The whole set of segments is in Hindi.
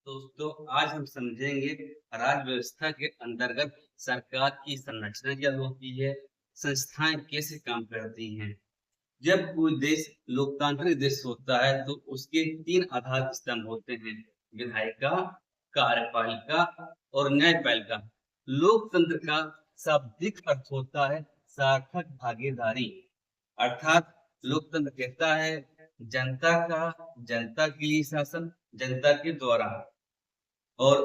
दोस्तों आज हम समझेंगे राज्य व्यवस्था के अंतर्गत सरकार की संरचना क्या होती है, संस्थाएं कैसे काम करती हैं। जब कोई देश लोकतांत्रिक देश होता है तो उसके तीन आधार स्तंभ होते हैं, विधायिका, कार्यपालिका और न्यायपालिका। लोकतंत्र का शाब्दिक अर्थ होता है सार्थक भागीदारी। अर्थात लोकतंत्र कहता है जनता का जनता के लिए शासन, जनता के द्वारा। और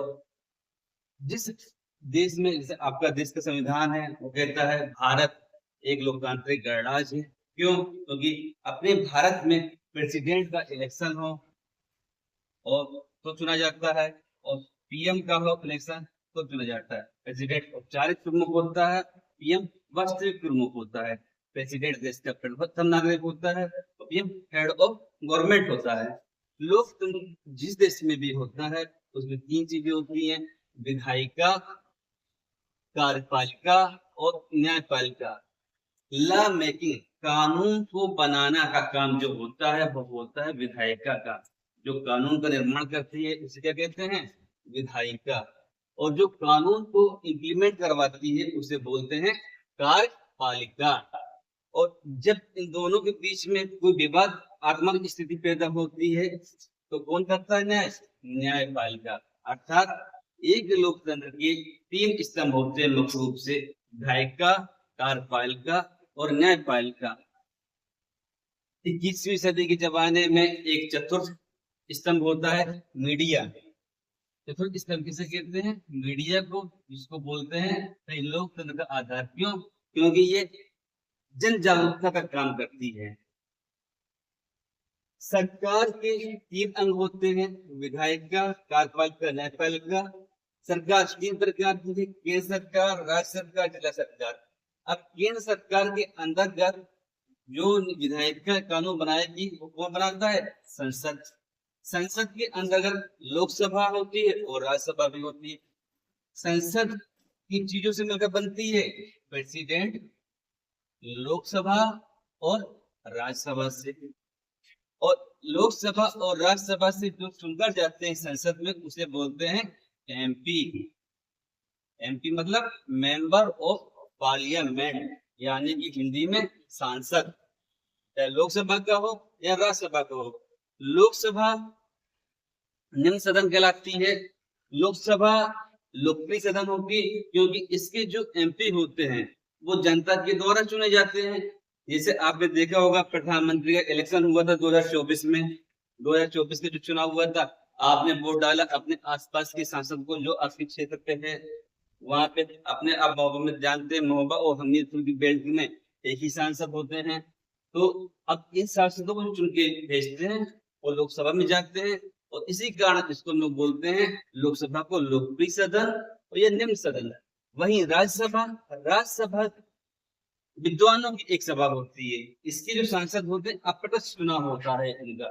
जिस देश में, जैसे आपका देश का संविधान है, वो कहता है भारत एक लोकतांत्रिक गणराज्य है। क्यों? क्योंकि अपने भारत में प्रेसिडेंट का इलेक्शन हो और तो चुना जाता है, और पीएम का हो इलेक्शन तो चुना जाता है। प्रेसिडेंट औपचारिक प्रमुख होता है, पीएम वास्तविक प्रमुख होता है। प्रेसिडेंट देश का प्रथम नागरिक होता है, तो पीएम हेड ऑफ गवर्नमेंट होता है। लोकतंत्र जिस देश में भी होता है उसमें तीन चीजें होती हैं, विधायिका, कार्यपालिका और न्यायपालिका। लॉ मेकिंग, कानून को बनाना का काम जो होता है वो होता है विधायिका का। जो कानून का निर्माण करती है उसे क्या कहते हैं? विधायिका। और जो कानून को इम्प्लीमेंट करवाती है उसे बोलते हैं कार्यपालिका। और जब इन दोनों के बीच में कोई विवादात्मक स्थिति पैदा होती है तो कौन करता है न्याय? न्यायपालिका। अर्थात एक लोकतंत्र के तीन स्तंभ होते हैं मुख्य रूप से, विधायिका, कार्यपालिका और न्यायपालिका। 21वीं सदी के जमाने में एक चतुर्थ स्तंभ होता है मीडिया। चतुर्थ स्तंभ किसे कहते हैं? मीडिया को, जिसको बोलते हैं लोकतंत्र का आधार। क्यों? क्योंकि ये जन जागरूकता का काम करती है। सरकार के तीन अंग होते हैं, विधायिका, कार्यपालिका, न्यायपालिका। सरकार तीन प्रकार की है, केंद्र सरकार, राज्य सरकार, जिला सरकार। अब केंद्र सरकार के अंतर्गत जो विधायिका कानून बनाएगी वो कौन बनाता है? संसद। संसद के अंतर्गत लोकसभा होती है और राज्यसभा भी होती है। संसद किन चीजों से मिलकर बनती है? प्रेसिडेंट, लोकसभा और राज्यसभा से। और लोकसभा और राज्यसभा से जो चुनकर जाते हैं संसद में उसे बोलते हैं एमपी। एमपी मतलब मेंबर ऑफ पार्लियामेंट, यानी कि हिंदी में सांसद। चाहे लोकसभा का हो या राज्यसभा का हो। लोकसभा निम्न सदन कहलाती है। लोकसभा लोकप्रिय सदन होगी क्योंकि इसके जो एमपी होते हैं वो जनता के द्वारा चुने जाते हैं। जैसे आपने देखा होगा प्रधानमंत्री का इलेक्शन हुआ था 2024 में। 2024 के जो चुनाव हुआ था, आपने वोट डाला अपने आसपास के सांसद को जो आपके क्षेत्र पे है। वहां पे अपने आप मोहब्बत में जानते हैं, महोबा और हमीरपुर की बेल्ट में एक ही सांसद होते हैं। तो अब इन सांसदों को चुन के भेजते हैं और लोकसभा में जाते हैं। और इसी कारण इसको हम लोग बोलते हैं लोकसभा को लोकप्रिय सदन और यह निम्न सदन। वहीं राज्यसभा, राज्यसभा विद्वानों की एक सभा होती है। इसके जो सांसद होते हैं अप्रत्यक्ष चुनाव होता है इनका।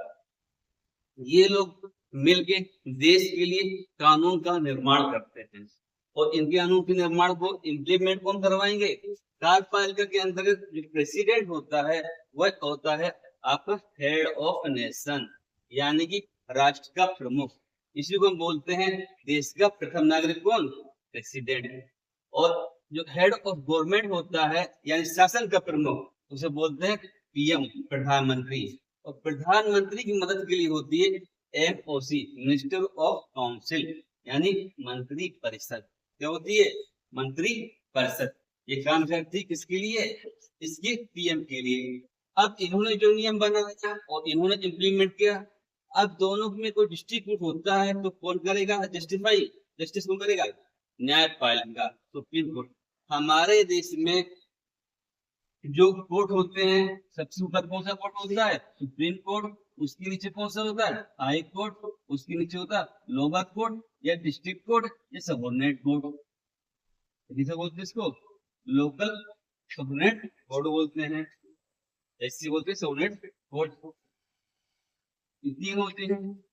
ये लोग मिलके देश के लिए कानून का निर्माण करते हैं और इनके कानून के निर्माण को इम्प्लीमेंट कौन करवाएंगे? कार्यपालिका के अंतर्गत जो प्रेसिडेंट होता है वह होता है आपका हेड ऑफ नेशन, यानी कि राष्ट्र का प्रमुख। इसी को हम बोलते हैं देश का प्रथम नागरिक कौन? प्रेसिडेंट। और जो हेड ऑफ गवर्नमेंट होता है यानी शासन का प्रमुख, उसे बोलते हैं पीएम, प्रधानमंत्री। और प्रधानमंत्री की मदद के लिए होती है एमओसी, मिनिस्टर ऑफ काउंसिल, यानी मंत्री परिषद। क्या होती है? मंत्री परिषद। ये काम करती है किसके लिए? इसके पीएम के लिए। अब इन्होंने जो नियम बनाया और इन्होंने इम्प्लीमेंट किया, अब दोनों में कोई डिस्ट्रीब्यूट होता है तो कौन करेगा जस्टिफाई? जस्टिस कौन करेगा? न्यायपालिका, सुप्रीम कोर्ट। हमारे देश में जो कोर्ट होते हैं, सबसे ऊपर कौन सा कोर्ट होता है? Supreme court. उसके नीचे कौन सा होता है? High court. उसके नीचे होता है लोअर कोर्ट या डिस्ट्रिक्ट कोर्ट या सबऑर्डिनेट कोर्ट। किसे बोलते हैं? इसको लोकल सबऑर्डिनेट कोर्ट बोलते हैं। ऐसे बोलते हैं सबऑर्डिनेट कोर्ट। तीन होते हैं।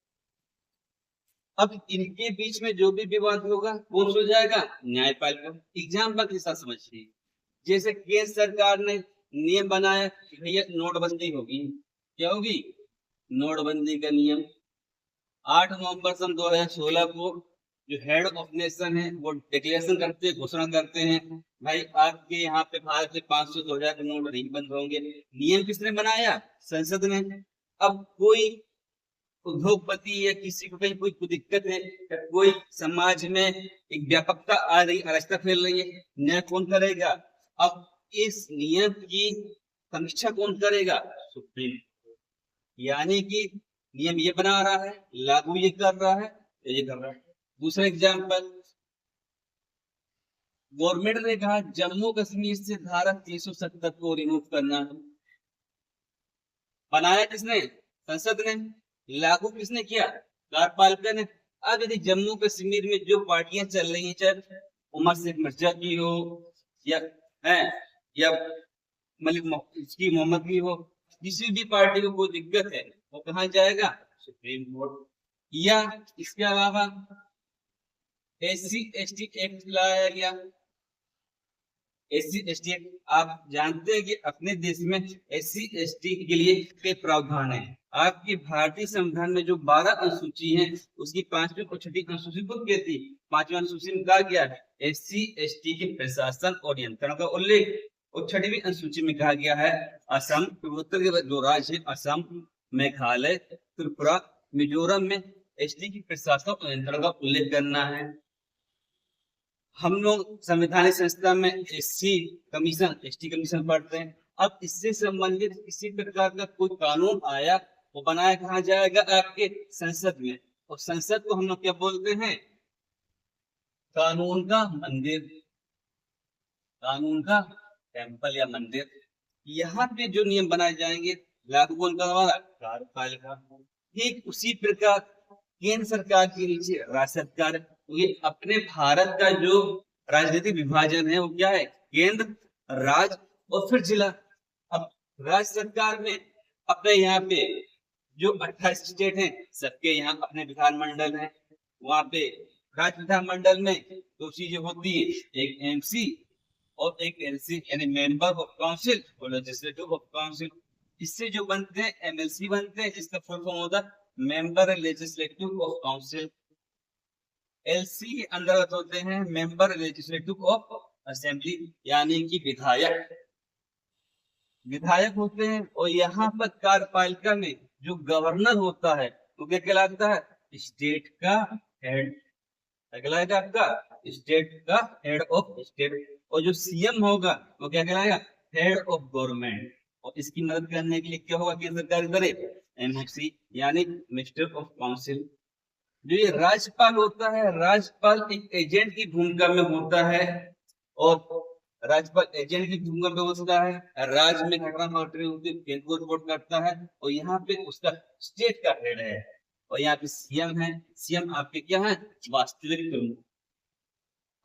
अब इनके बीच में जो भी विवाद होगा कौन हो जाएगा? न्यायपालिका। एग्जाम्पल के साथ समझिए, जैसे केंद्र सरकार ने नियम बनाया कि भैया नोटबंदी होगी। क्या होगी? नोटबंदी का नियम। 8 नवंबर सन 2016 को जो हेड ऑफ नेशन है वो डिक्लेरेशन करते हैं, घोषणा करते हैं, भाई आपके यहाँ पे भारत में 500 2000 के नोट नहीं बंद होंगे। नियम किसने बनाया? संसद ने। अब कोई उद्योगपति या किसी को कहीं कोई दिक्कत है, कोई समाज में एक व्यापकता आ रही, अराजकता फैल रही है, न्याय कौन करेगा? अब इस नियम की समीक्षा कौन करेगा? सुप्रीम। यानी कि नियम ये बना रहा है, लागू ये कर रहा है, ये कर रहा है। दूसरा एग्जाम्पल, गवर्नमेंट ने कहा जम्मू कश्मीर से धारा 370 को रिमूव करना है। बनाया किसने? संसद ने। लागू किसने किया? कार्यपालिका ने। अब यदि जम्मू कश्मीर में जो पार्टियां चल रही हैं, चाहे उमर शेख मिर्जा की हो या है या मलिक मोहम्मद की हो, किसी भी पार्टी को कोई दिक्कत है, वो कहाँ जाएगा? Supreme court. या इसके अलावा SC/ST एक्ट लाया गया। SC/ST एक्ट आप जानते हैं कि अपने देश में SC/ST के लिए कई प्रावधान है। आपकी भारतीय संविधान में जो 12 अनुसूची है, उसकी 5वीं और 6वीं अनुसूची को कहती है। 5वीं अनुसूची में कहा गया है SC/ST के प्रशासन और नियंत्रण का उल्लेख, और 6वीं अनुसूची में कहा गया है असम, पूर्वोत्तर के जो राज्य है असम, मेघालय, त्रिपुरा, मिजोरम में ST की प्रशासन और नियंत्रण का उल्लेख करना है। हम लोग संवैधानिक संस्था में SC कमीशन, ST कमीशन पढ़ते हैं। अब इससे संबंधित किसी प्रकार का कोई कानून आया, वो बनाया कहाँ जाएगा? आपके संसद में। और संसद को हम लोग क्या बोलते हैं? कानून का मंदिर, कानून का टेम्पल या मंदिर। यहाँ पे जो नियम बनाए जाएंगे, लागू कौन करवाएगा? कार्यपालिका। ठीक उसी प्रकार केंद्र सरकार के नीचे राज्य सरकार। ये अपने भारत का जो राजनीतिक विभाजन है वो क्या है? केंद्र, राज्य और फिर जिला। अब राज्य सरकार में अपने यहाँ पे जो 28 स्टेट हैं, सबके यहाँ अपने विधानमंडल हैं। वहां पे राज्य विधानमंडल में दो चीजें होती है, एक MC और एक LC, यानी मेंबर ऑफ काउंसिल और लेजिस्लेटिव ऑफ काउंसिल। इससे जो बनते हैं MLC बनते हैं, जिसका फुल फॉर्म होता है member legislative of council. LC के अंतर्गत होते हैं मेंबर लेजिस्लेटिव ऑफ असेंबली, यानी कि विधायक, विधायक होते हैं। और यहाँ पर कार्यपालिका में जो गवर्नर होता है वो क्या कहलाता है? स्टेट का हेड। क्या कहलाएगा? आपका स्टेट का हेड ऑफ स्टेट। और जो CM होगा वो क्या कहलाएगा? Head of government. और इसकी मदद करने के लिए क्या होगा? केंद्र सरकार की तरफ MOC, यानी मिनिस्टर ऑफ काउंसिल। जो ये राज्यपाल होता है, राज्यपाल एक एजेंट की भूमिका में होता है। और राज्यपाल एजेंट की भूमिका में होता है, राज्य में घटना घट होती है, केंद्र को रिपोर्ट करता है, और यहाँ पे उसका स्टेट का हेड है। और यहाँ पे CM है। CM आपके क्या है? वास्तविक प्रमुख।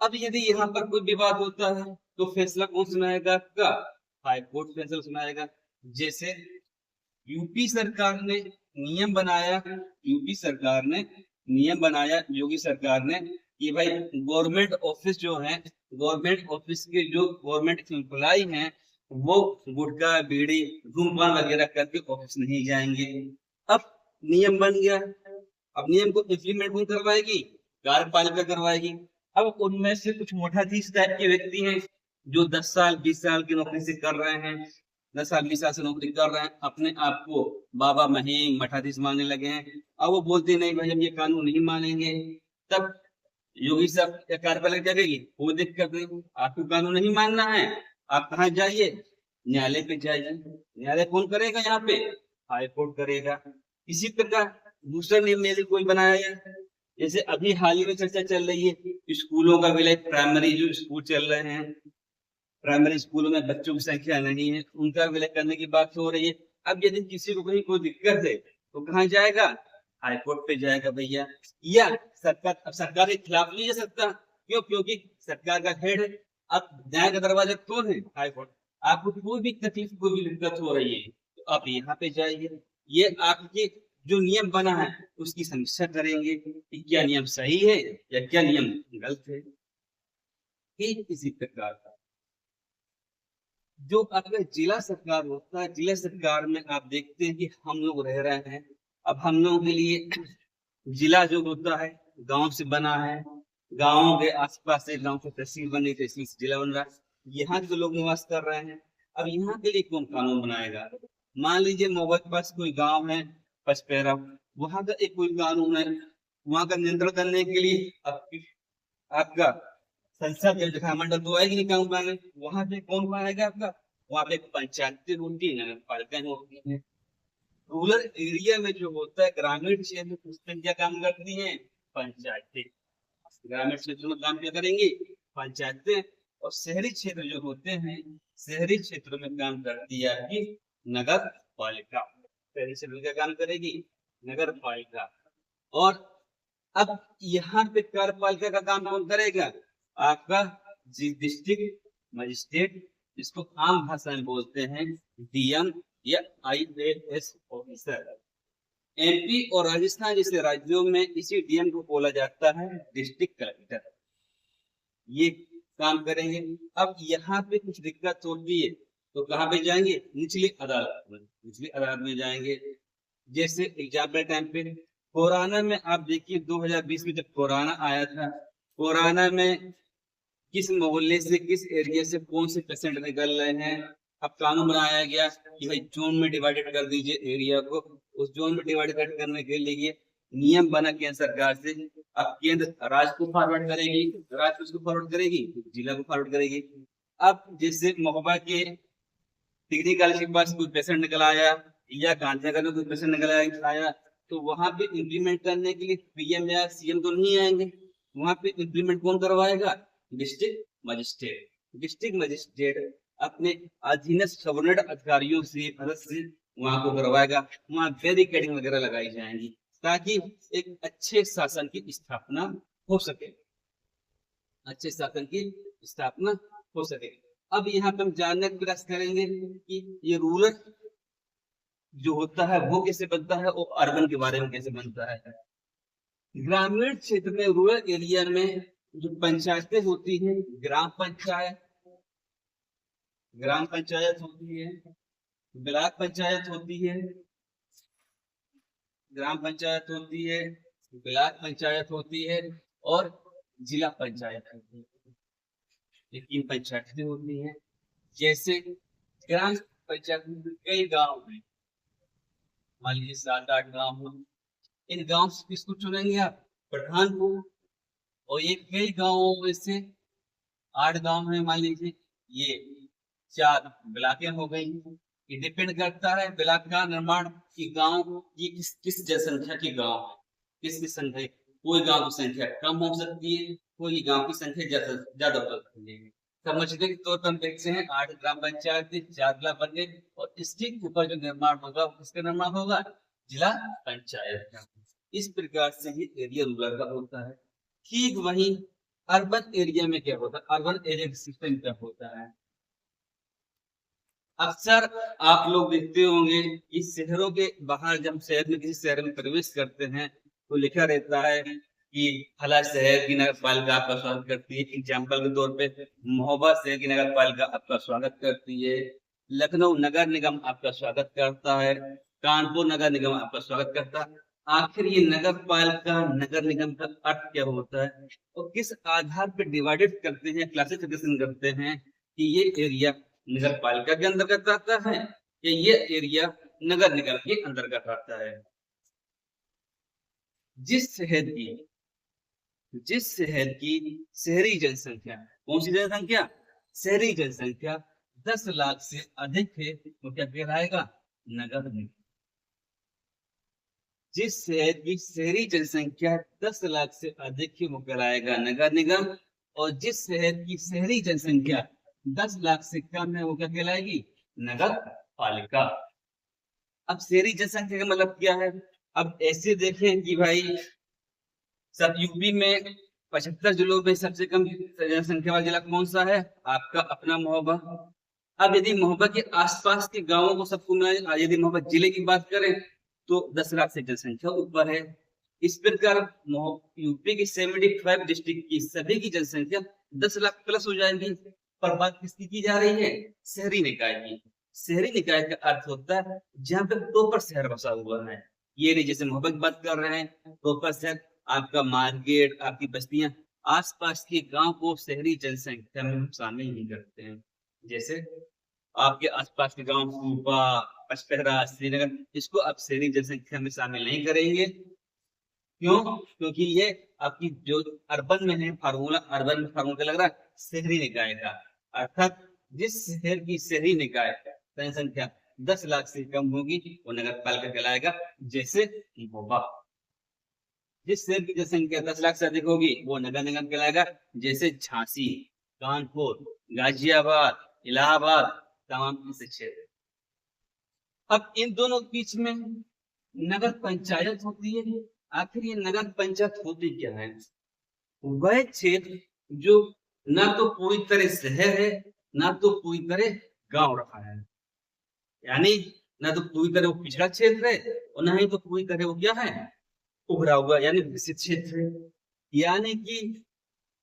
अब यदि यहाँ पर कोई विवाद होता है तो फैसला कौन सुनाएगा? आपका हाई कोर्ट फैसला सुनाएगा। जैसे यूपी सरकार ने नियम बनाया, यूपी सरकार ने नियम बनाया, योगी सरकार ने, कि भाई गवर्नमेंट ऑफिस जो है, गवर्नमेंट ऑफिस के जो गवर्नमेंट एम्प्लॉय हैं, वो गुटखा, बीड़ी, धूमपान वगैरह करके ऑफिस नहीं जाएंगे। अब नियम बन गया। अब नियम को इम्प्लीमेंट कौन करवाएगी? कार्यपालिका करवाएगी। अब उनमें से कुछ मुठाधीश टाइप के व्यक्ति हैं जो 10 साल 20 साल की नौकरी से कर रहे हैं, 10 साल 20 साल से नौकरी कर रहे हैं, अपने आप को बाबा महीम मठाधीश मानने लगे हैं। अब वो बोलते नहीं भाई हम ये कानून नहीं मानेंगे। तब योगी साहब या कार्यपालिका क्या कहेगी? वो दिक्कत नहीं, आपको कानून नहीं मानना है, आप कहाँ जाइए? न्यायालय पे जाइए। न्यायालय कौन करेगा? यहाँ पे हाई कोर्ट करेगा। इसी प्रकार दूसरा नियम यदि कोई बनाया, जैसे अभी हाल ही में चर्चा चल रही है स्कूलों का विलय, प्राइमरी जो स्कूल चल रहे हैं, प्राइमरी स्कूलों में बच्चों की संख्या नहीं है, उनका विलय करने की बात हो रही है। अब यदि किसी को कहीं कोई दिक्कत है तो कहाँ जाएगा? हाई कोर्ट पे जाएगा भैया। या सरकार, अब सरकार के खिलाफ नहीं जा सकता, क्यों? क्योंकि सरकार का हेड है। अब न्याय का दरवाजा कौन है? High court. आपको कोई भी तकलीफ, कोई भी दिक्कत हो रही है तो आप यहाँ पे जाइए। ये आपके जो नियम बना है उसकी समीक्षा करेंगे कि क्या नियम सही है या क्या नियम गलत है। ठीक इसी प्रकार का जो अगर जिला सरकार होता है, जिला सरकार में आप देखते हैं कि हम लोग रह रहे हैं। अब हम लोगों के लिए जिला जो होता है गांव से बना है, गांवों के आसपास से गांव की तहसील बनी, तहसील से जिला बन रहा है, यहाँ के लोग निवास कर रहे हैं। अब यहाँ के लिए कौन कानून बनाएगा? मान लीजिए मोहब्बत के पास कोई गांव है पचपेरा, वहां का एक कोई कानून है, वहां का नियंत्रण करने के लिए आपका संसद या विधानमंडल तो आएगी नहीं कानून बनाने, वहां पे कौन बनाएगा आपका? वहां पे पंचायतें होती है, नगर पालिकाएं होती है। रूरल एरिया में जो होता है, ग्रामीण क्षेत्र में किसने क्या काम करती है? पंचायतें। ग्रामीण क्षेत्र में काम क्या करेंगी? पंचायतें। और शहरी क्षेत्र जो होते हैं, शहरी क्षेत्र में काम करती है आपकी नगर पालिका। शहरी क्षेत्र में क्या काम करेगी? नगर पालिका। और अब यहाँ पे कार्यपालिका का काम कौन करेगा? आपका डिस्ट्रिक्ट मजिस्ट्रेट, जिसको आम भाषा में बोलते हैं डीएम या आईएएस ऑफिसर। एमपी और राजस्थान जैसे राज्यों में इसी डीएम को बोला जाता है डिस्ट्रिक्ट कलेक्टर। ये काम करेंगे। अब यहाँ पे कुछ दिक्कत होती है तो कहाँ पे जाएंगे? निचली अदालत में। निचली अदालत में जाएंगे। जैसे एग्जाम्पल टाइम पे कोरोना में आप देखिए 2020 में जब कोरोना आया था, कोरोना में किस मोहल्ले से किस एरिया से कौन से पेशेंट निकल रहे हैं, अब कानून बनाया गया कि भाई जोन में डिवाइडेड कर दीजिए एरिया को। उस जोन में डिवाइडेड करने के लिए नियम बना केंद्र सरकार से। अब केंद्र राज्य को फॉरवर्ड करेगी, राज्य उसको फॉरवर्ड करेगी, जिला को फॉरवर्ड करेगी। अब जैसे महोबा के डिग्री कॉलेज के पास कोई पेशेंट निकल आया या गांधीनगर में कोई पेशेंट निकल आया, तो वहां पे इम्प्लीमेंट करने के लिए पीएम या सीएम तो नहीं आएंगे, वहां पे इम्प्लीमेंट कौन करवाएगा? District magistrate. डिस्ट्रिक्ट मजिस्ट्रेट अपने अधीनस्थ सबऑर्डिनेट अधिकारियों से मदद से वहां को करवाएगा। वहां बैरिकेडिंग वगैरह लगाई जाएंगी ताकि एक अच्छे शासन की स्थापना हो सके। अच्छे शासन की स्थापना हो सके। अब यहाँ पे हम जानने का प्रयास करेंगे कि ये रूरल जो होता है वो कैसे बनता है और अर्बन के बारे में कैसे बनता है। ग्रामीण क्षेत्र में, रूरल एरिया में जो पंचायतें होती हैं, ग्राम पंचायत होती है, ब्लॉक पंचायत होती है, ग्राम पंचायत होती है, ब्लॉक पंचायत होती है और जिला पंचायत होती है। ये 3 पंचायतें होती हैं। जैसे ग्राम पंचायत में कई गांव हैं, मान लीजिए 7-8 गांव हो। इन गांव से किसको चुनेंगे आप? प्रधान को। और ये कई गांवों में से 8 गांव है, मान लीजिए ये 4 ब्लॉकें हो गई। ये डिपेंड करता है ब्लॉक का निर्माण की गांव ये किस जनसंख्या के गांव है, किसकी संख्या। कोई गांव की संख्या कम हो सकती है, कोई गांव की संख्या ज्यादा हो सकती है। समझने के तौर पर हम देखते हैं 8 ग्राम पंचायत 4 ब्लॉक बन गए और इसके ऊपर जो निर्माण होगा किसका निर्माण होगा? जिला पंचायत का। इस प्रकार से ही एरिया रूरल का होता है। ठीक वही अर्बन एरिया में क्या होता है? अर्बन एरिया सिस्टम क्या होता है? अक्सर आप लोग देखते होंगे कि शहरों के बाहर जब शहर में किसी शहर में प्रवेश करते हैं तो लिखा रहता है कि फला शहर की नगर पालिका आपका स्वागत करती है। एग्जाम्पल के तौर पे महोबा शहर की नगर पालिका आपका स्वागत करती है, लखनऊ नगर निगम आपका स्वागत करता है, कानपुर नगर निगम आपका स्वागत करता है। आखिर ये नगर पालिका नगर निगम का अर्थ क्या होता है और किस आधार पर डिवाइडेड करते हैं, क्लासिफिकेशन करते हैं कि ये एरिया नगर पालिका के अंतर्गत आता है या ये एरिया नगर निगम के अंतर्गत आता है। जिस शहर की शहरी जनसंख्या, कौन सी जनसंख्या? शहरी जनसंख्या 10 लाख से अधिक है तो क्या कहलाएगा? नगर निगम। जिस शहर की शहरी जनसंख्या 10 लाख से अधिक है वो कहलाएगा नगर निगम, और जिस शहर की शहरी जनसंख्या 10 लाख से कम है वो क्या कहलाएगी? नगर पालिका। अब शहरी जनसंख्या का मतलब क्या है? अब ऐसे देखें कि भाई सब यूपी में 75 जिलों में सबसे कम जनसंख्या वाला जिला कौन सा है? आपका अपना महोबा। अब यदि महोबा के आसपास के गांवों को सबको मिला, यदि महोबा जिले की बात करें तो 10 लाख से जनसंख्या ऊपर है। इस प्रकार यूपी की 75 डिस्ट्रिक्ट की सभी की जनसंख्या 10 लाख प्लस हो जाएगी। पर बात किसकी की जा रही है? शहरी निकाय की। शहरी निकाय का अर्थ होता है जहां पे प्रॉपर शहर बसा हुआ है, ये नहीं जैसे मोहब्बत की बात कर रहे हैं, प्रॉपर शहर, आपका मार्केट, आपकी बस्तियां, आसपास के गांव को शहरी जनसंख्या में हम शामिल नहीं करते हैं। जैसे आपके आसपास के गांव सूबा, पचपहरा, श्रीनगर, इसको आप शहरी जनसंख्या में शामिल नहीं करेंगे। क्यों? क्योंकि ये आपकी जो अर्बन में है फार्मूला, अर्बन में फार्मूला लग रहा है शहरी निकाय का, अर्थात जिस शहर की शहरी निकाय जनसंख्या 10 लाख से कम होगी वो नगर पालिका कहलाएगा। जैसे भोपाल, जिस शहर की जनसंख्या 10 लाख से अधिक होगी वो नगर निगम कहलाएगा। जैसे झांसी, कानपुर, गाजियाबाद, इलाहाबाद, तमाम ऐसे क्षेत्र। अब इन दोनों के बीच में नगर पंचायत होती है। आखिर ये नगर पंचायत होती क्या है? वह क्षेत्र जो ना तो पूरी तरह शहर है, ना तो पूरी तरह गांव रखा है, यानी ना तो पूरी तरह वो पिछड़ा क्षेत्र है और ना ही तो पूरी तरह वो क्या है, उभरा हुआ यानी विकसित क्षेत्र है। यानी कि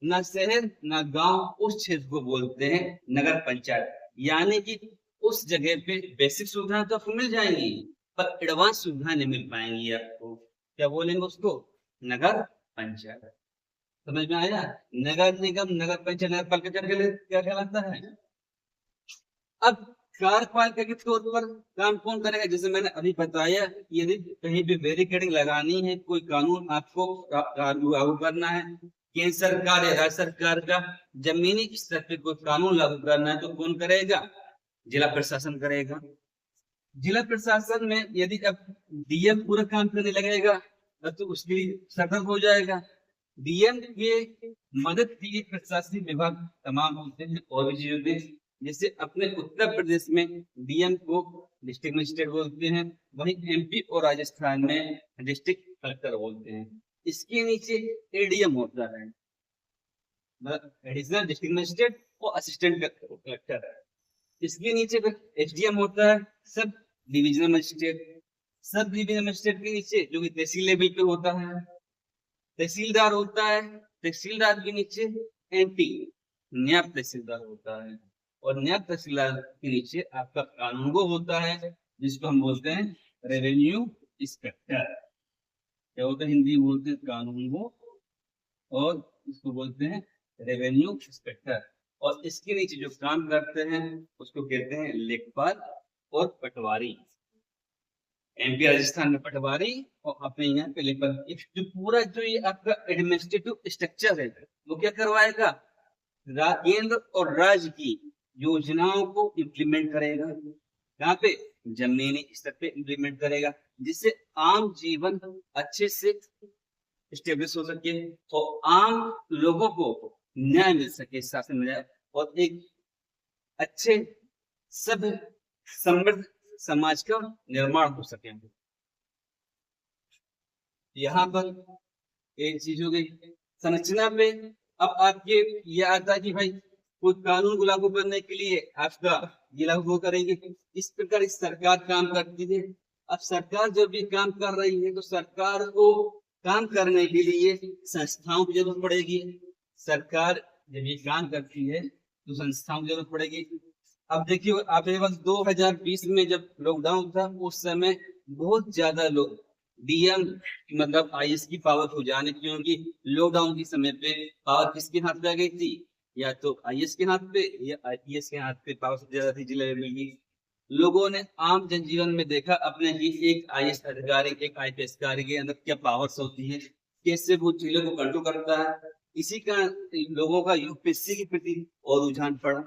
ना शहर ना गांव, उस क्षेत्र को बोलते हैं नगर पंचायत। यानी कि उस जगह पे बेसिक सुविधाएं तो आपको मिल जाएंगी पर एडवांस सुविधाएं नहीं मिल पाएंगी आपको। क्या बोलेंगे उसको? नगर पंचायत। समझ में आया? नगर निगम, नगर पंचायत, नगर पालिका क्या कहलाता है? अब कार्यपालिका के तौर पर काम कौन करेगा? जैसे मैंने अभी बताया, यदि कहीं भी बैरिकेडिंग लगानी है, कोई कानून आपको लागू करना है, केंद्र सरकार या राज्य सरकार का जमीनी स्तर पे कोई कानून लागू करना है, तो कौन करेगा? जिला प्रशासन करेगा। जिला प्रशासन में यदि अब डीएम पूरा काम करने लगेगा तो उसके लिए सतर्क हो जाएगा। डीएम के मदद के लिए प्रशासनिक विभाग तमाम होते हैं और भी चीज होते हैं। जैसे अपने उत्तर प्रदेश में डीएम को डिस्ट्रिक्ट मजिस्ट्रेट बोलते हैं, वहीं एमपी और राजस्थान में डिस्ट्रिक्ट कलेक्टर बोलते हैं। इसके नीचे एडीएम होता है, एडिशनल डिस्ट्रिक्ट मजिस्ट्रेट और असिस्टेंट कलेक्टर। इसके नीचे एसडीएम होता है, sub divisional magistrate. Sub divisional magistrate के नीचे जो कि तहसील लेवल पे होता है तहसीलदार होता है। तहसीलदार के नीचे एमपी नायब तहसीलदार होता है और नायब तहसीलदार के नीचे आपका कानूनगो होता है जिसको हम बोलते हैं रेवेन्यू इंस्पेक्टर। क्या होता है? हिंदी बोलते हैं कानूनगो और इसको बोलते हैं रेवेन्यू इंस्पेक्टर। और इसके नीचे जो काम करते हैं उसको कहते हैं लेखपाल और पटवारी। एमपी राजस्थान में पटवारी और अपने यहाँ पे लेखपाल। जो पूरा जो ये आपका एडमिनिस्ट्रेटिव स्ट्रक्चर है वो क्या करवाएगा? केंद्र और राज्य की योजनाओं को इम्प्लीमेंट करेगा। यहाँ पे जमीनी स्तर पे इम्प्लीमेंट करेगा जिससे आम जीवन अच्छे से स्टेब्लिश हो सके और आम लोगों को न्याय मिल सके, शासन मिल जाए और एक अच्छे सभ्य समृद्ध समाज का निर्माण हो सके। यहाँ पर एक चीज हो गई संरचना पे। अब आपके ये आता है कि भाई कोई कानून को लागू करने के लिए आपका ये लागू करेंगे, इस प्रकार इस सरकार काम करती है। अब सरकार जब भी काम कर रही है तो सरकार को काम करने के लिए संस्थाओं की जरूरत पड़ेगी। सरकार जब ये काम करती है तो संस्थाओं की जरूरत पड़ेगी। अब देखिए आपके पास 2020 में जब लॉकडाउन था उस समय बहुत ज्यादा लोग डीएम मतलब आईएएस की पावर हो जाने, क्योंकि लॉकडाउन के समय पे पावर किसके हाथ में आ गई थी? या तो आईएएस के हाथ पे या आईपीएस के हाथ पे पावर सबसे ज्यादा थी जिला लेवल की। लोगों ने आम जनजीवन में देखा अपने ही एक आईएएस अधिकारी, एक आईपीएस अधिकारी के अंदर क्या पावर्स होती है, कैसे वो चीजों को कंट्रोल करता है। इसी का लोगों का यूपीएससी के प्रति और रुझान पड़ा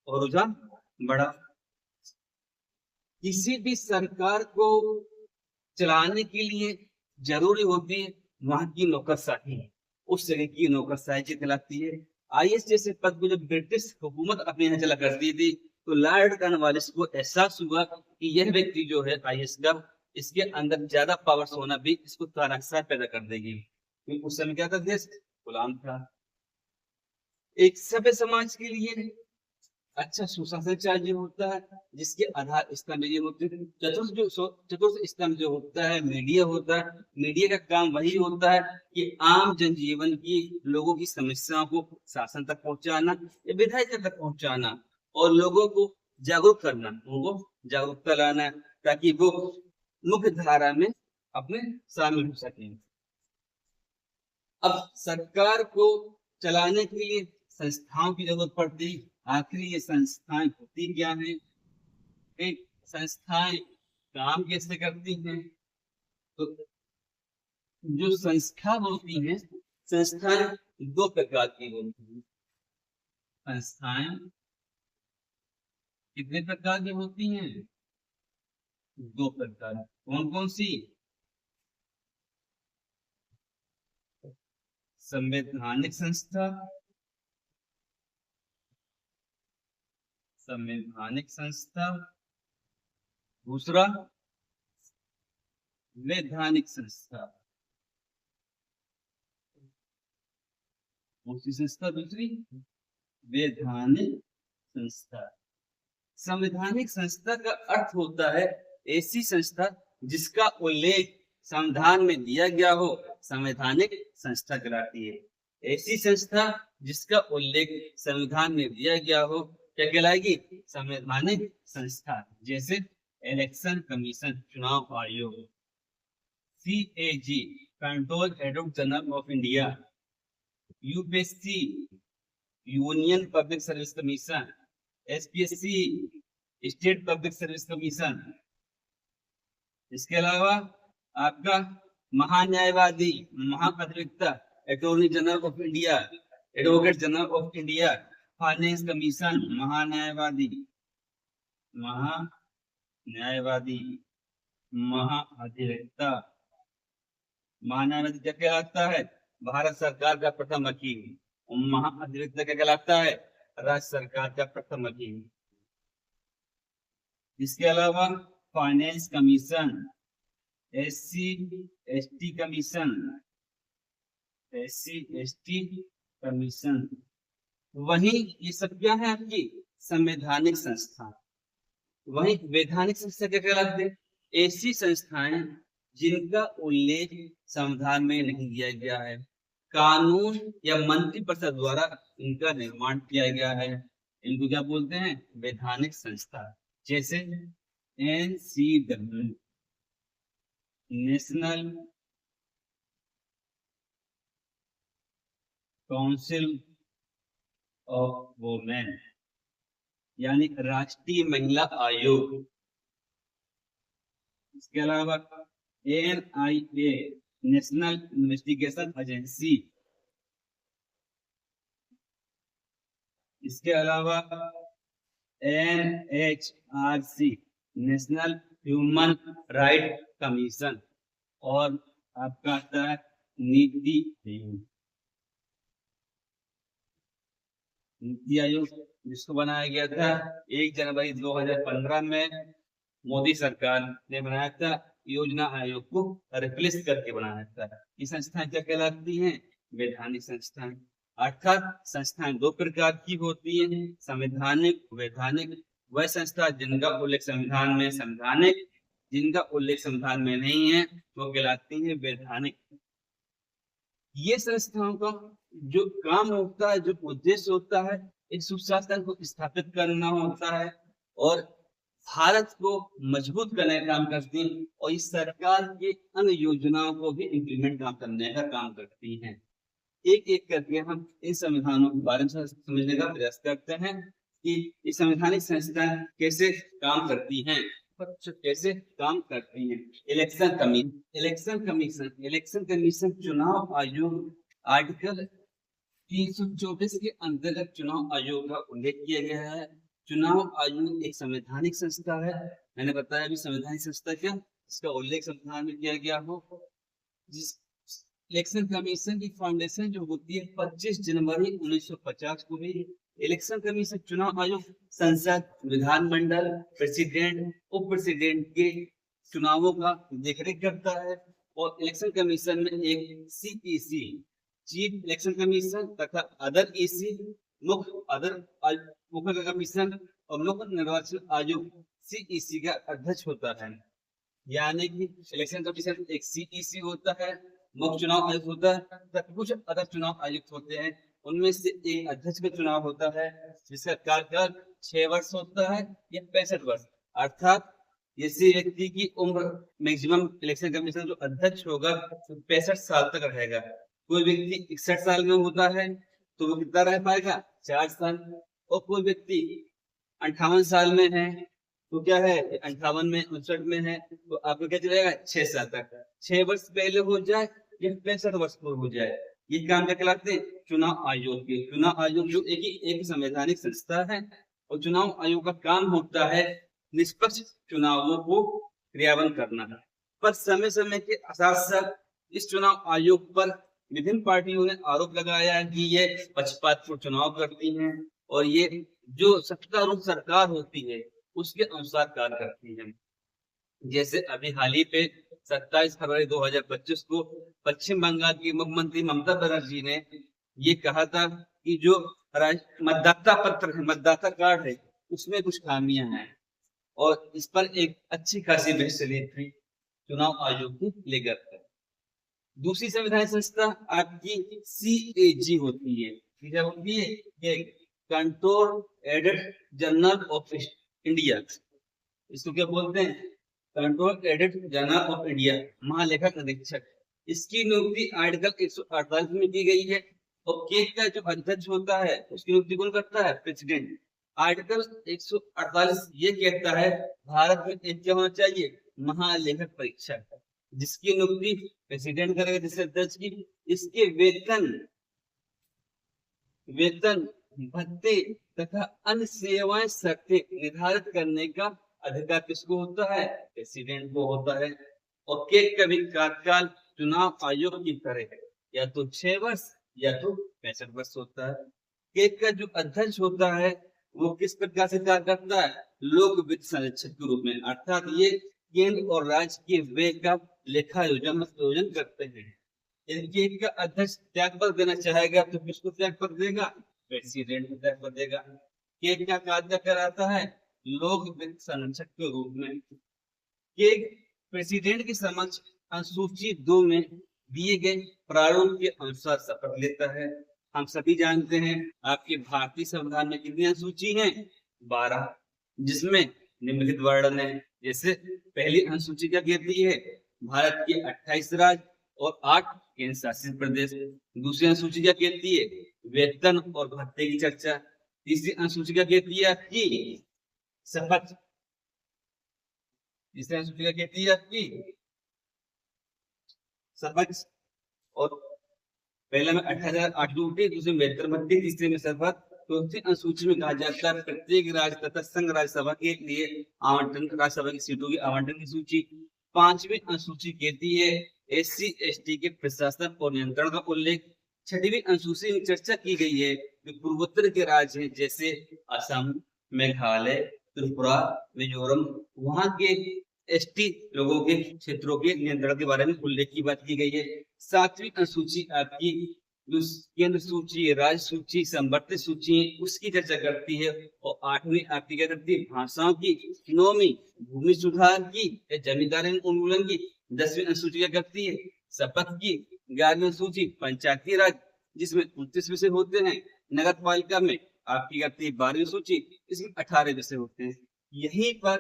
और रुझान बढ़ा। किसी भी सरकार को चलाने के लिए जरूरी होती है वहां की नौकरशाही, उस जगह की नौकरशाही कहलाती है। आईएएस जैसे पद को जब ब्रिटिश हुकूमत अपने यहाँ चला करती थी तो लॉर्ड कॉर्नवालिस को एहसास हुआ कि यह व्यक्ति जो है आईएएस का, इसके अंदर ज्यादा पावर्स होना भी इसको तानाशाह पैदा कर देगी, क्योंकि उस समय क्या था, देश गुलाम था। एक सभ्य समाज के लिए अच्छा सुशासन चाहिए होता है जिसके आधार स्तंभ ये होते हैं। चतुर्थ स्तंभ जो होता है मीडिया होता है। मीडिया का काम वही होता है कि आम जनजीवन की लोगों की समस्याओं को शासन तक पहुंचाना या विधायक तक पहुंचाना और लोगों को जागरूक करना, उनको जागरूकता लाना ताकि वो मुख्य धारा में अपने शामिल हो सके। अब सरकार को चलाने के लिए संस्थाओं की जरूरत पड़ती है। आखिर ये संस्थाएं होती क्या है, एक संस्थाएं काम कैसे करती हैं? तो जो संस्था होती है, संस्थाएं दो प्रकार की होती हैं। संस्थाएं कितने प्रकार की होती हैं? दो प्रकार। कौन कौन सी? संवैधानिक संस्था, संवैधानिक संस्था, दूसरा वैधानिक संस्था। कौन सी संस्था? दूसरी वैधानिक संस्था। संवैधानिक संस्था का अर्थ होता है ऐसी संस्था जिसका उल्लेख संविधान में दिया गया हो, संवैधानिक संस्था कहलाती है। ऐसी संस्था जिसका उल्लेख संविधान में दिया गया हो क्या कहलाएगी? संवैधानिक संस्था। जैसे इलेक्शन कमीशन, चुनाव आयोग, CAG, control advocate general of India, UPSC, union public service commission, SPSC, state public service commission. इसके अलावा आपका महान्यायवादी, महाअधिवक्ता, attorney general of India, advocate general of India, finance commission, महान्यायवादी, महान्यायवादी, महाअधिवक्ता। महान्यायवादी क्या कहलाता है? भारत सरकार का प्रथम वकील। महाअधिवक्ता क्या कहलाता है? राज्य सरकार का प्रथम वकील। इसके अलावा finance commission, SC ST commission, SC ST commission. वही ये सब क्या है? आपकी संवैधानिक संस्था। वही वैधानिक संस्था क्या कहलाते हैं? ऐसी संस्थाएं जिनका उल्लेख संविधान में नहीं दिया गया है, कानून या मंत्रिपरिषद द्वारा इनका निर्माण किया गया है, इनको क्या बोलते हैं? वैधानिक संस्था। जैसे NCW, national council of women, यानी राष्ट्रीय महिला आयोग। इसके अलावा NIA, नेशनल इन्वेस्टिगेशन एजेंसी। इसके अलावा NHRC, national human right commission. और आपका आता है नीति आयोग। नीति आयोग जिसको बनाया गया था 1 जनवरी 2015 में मोदी सरकार ने बनाया था, योजना आयोग को रिप्लेस करके बनाया था। ये संस्थाएं क्या कहलाती हैं? वैधानिक संस्थाएं। अर्थात संस्थाएं दो प्रकार की होती हैं, संवैधानिक, वैधानिक। वह संस्था जिनका उल्लेख संविधान में, संवैधानिक। जिनका उल्लेख संविधान में नहीं है वो कहलाती है वैधानिक। ये संस्थाओं का जो काम होता है, जो उद्देश्य होता है, एक सुशासन को स्थापित करना होता है और भारत को मजबूत करने का काम करती हैं और इस सरकार के अन्य योजनाओं को भी इम्प्लीमेंट करने का काम करती हैं। एक एक करके हम इन संविधानों के बारे में समझने का प्रयास करते हैं कि ये संवैधानिक संस्थाएं कैसे काम करती हैं, कैसे काम करती हैं। इलेक्शन कमीशन, इलेक्शन कमीशन चुनाव आयोग। आर्टिकल 324 के अंतर्गत चुनाव आयोग का उल्लेख किया गया है। चुनाव आयोग एक संवैधानिक संस्था है। मैंने बताया अभी संवैधानिक संस्था क्या, इसका उल्लेख संविधान में किया गया हो। जिस इलेक्शन कमीशन की फाउंडेशन जो होती है 25 जनवरी 1950 को हुई। इलेक्शन कमीशन, चुनाव आयोग संसद, विधानमंडल, प्रेसिडेंट, उप प्रेसिडेंट के चुनावों का देखरेख करता है। और इलेक्शन कमीशन में एक CEC, चीफ इलेक्शन कमीशन, तथा अदर EC, मुख्य कमीशन और मुख्य निर्वाचन आयोग CEC का अध्यक्ष होता है। यानी कि इलेक्शन कमीशन एक CEC होता है, मुख्य चुनाव आयुक्त होता है, तथा कुछ अदर चुनाव आयुक्त होते हैं। उनमें से एक अध्यक्ष का चुनाव होता है जिसका कार्यकाल 6 वर्ष होता है या 65 वर्ष। अर्थात ऐसे व्यक्ति की उम्र मैक्सिमम इलेक्शन कमीशन जो अध्यक्ष होगा 65 साल तक रहेगा। कोई व्यक्ति 61 साल में होता है तो वो कितना रह पाएगा, 4 साल। और कोई व्यक्ति 58 साल में है तो क्या है, 58 में 59 में है तो आपको क्या चलेगा, 6 साल तक। 6 वर्ष पहले हो जाए या 65 वर्ष पूर्व हो जाए, ये काम क्या कहलाते हैं, चुनाव आयोग के। चुनाव आयोग जो एक संवैधानिक संस्था है और चुनाव आयोग का काम होता है निष्पक्ष चुनावों को क्रियान्वयन करना। पर समय समय के साथ साथ इस चुनाव आयोग पर विभिन्न पार्टियों ने आरोप लगाया है कि ये पक्षपातपूर्ण चुनाव करती हैं और ये जो सत्तारूढ़ सरकार होती है उसके अनुसार कार्य करती है। जैसे अभी हाल ही पे 27 फरवरी 2025 को पश्चिम बंगाल की मुख्यमंत्री ममता बनर्जी ने ये कहा था कि जो मतदाता पत्र है, मतदाता कार्ड है, उसमें कुछ खामियां हैं और इस पर एक अच्छी खासी बहस चली थी चुनाव आयोग को लेकर। दूसरी संवैधानिक संस्था आपकी CAG होती है। क्या होती है, ये control edit general of India. इसको क्या बोलते हैं, control edit general of India, महालेखा अधीक्षक। इसकी नियुक्ति आर्टिकल 148 में की गई है और केक का जो अध्यक्ष होता है उसकी नियुक्ति कौन करता है, प्रेसिडेंट। आर्टिकल 148 ये कहता है भारत में एक क्या होना चाहिए, महालेखक परीक्षक, जिसकी नियुक्ति प्रेसिडेंट करेगा, जिससे अध्यक्ष की। इसके वेतन भत्ते तथा अन्य सेवाएं शर्तें निर्धारित करने का अधिकार किसको होता है, प्रेसिडेंट को होता है। और केक का भी कार्यकाल चुनाव आयोग की तरह है, या तो 6 वर्ष या तो 65 वर्ष होता है। केक का जो अध्यक्ष होता है वो किस प्रकार से कार्य करता है, लोक वित्त संरक्षक के रूप में, अर्थात ये केंद्र और राज्य के व्यय का लेखा योजन करते हैं। यदि केक का अध्यक्ष त्याग पत्र देना चाहेगा तो किसको त्याग पत्र देगा, प्रेसिडेंट को त्याग पत्र देगा। केक का कार्य कराता है लोक वित्त संरक्षक के रूप में। केक प्रेसिडेंट के समक्ष अनुसूची 2 में दिए गए प्रारूप के अनुसार शपथ लेता है। हम सभी जानते हैं आपके भारतीय संविधान में कितनी अनुसूची हैं, 12, जिसमें निम्नलिखित वर्णन है। जैसे पहली अनुसूची क्या कहती है, भारत के 28 राज्य और 8 केंद्र शासित प्रदेश। दूसरी अनुसूची क्या कहती है, वेतन और भत्ते की चर्चा। तीसरी अनुसूची क्या कहती है आपकी, शपथ। तीसरी अनुसूची क्या कहती है आपकी, शपथ। और पहले में 28 ड्यूटी, दूसरे में वेतन भत्ते, तीसरे में शपथ। चौथी अनुसूची में कहा जाता है प्रत्येक राज्य तथा संघ राज्यसभा के लिए आवंटन, राज्यसभा की सीटों की आवंटन की सूची। पांचवी अनुसूची कहती है SC ST के प्रशासन और नियंत्रण का उल्लेख। छठवीं अनुसूची में चर्चा की गई है कि पूर्वोत्तर के राज्य हैं जैसे असम, मेघालय, त्रिपुरा, मिजोरम, वहां के ST लोगों के क्षेत्रों के नियंत्रण के बारे में उल्लेख की बात की गई है। सातवीं अनुसूची आपकी केंद्र सूची, राज्य सूची, संवर्धित सूची, उसकी चर्चा करती है। और 8वीं आपकी क्या करती है, भाषाओं की। 9वीं भूमि सुधार की या जमींदारी उन्मूलन की। 10वीं अनुसूची क्या करती है, शपथ की। 11वीं अनुसूची पंचायती राज, जिसमें 29 विषय होते हैं। नगर पालिका में आपकी करती है 12वीं सूची, इसमें 18 विषय होते हैं। यहीं पर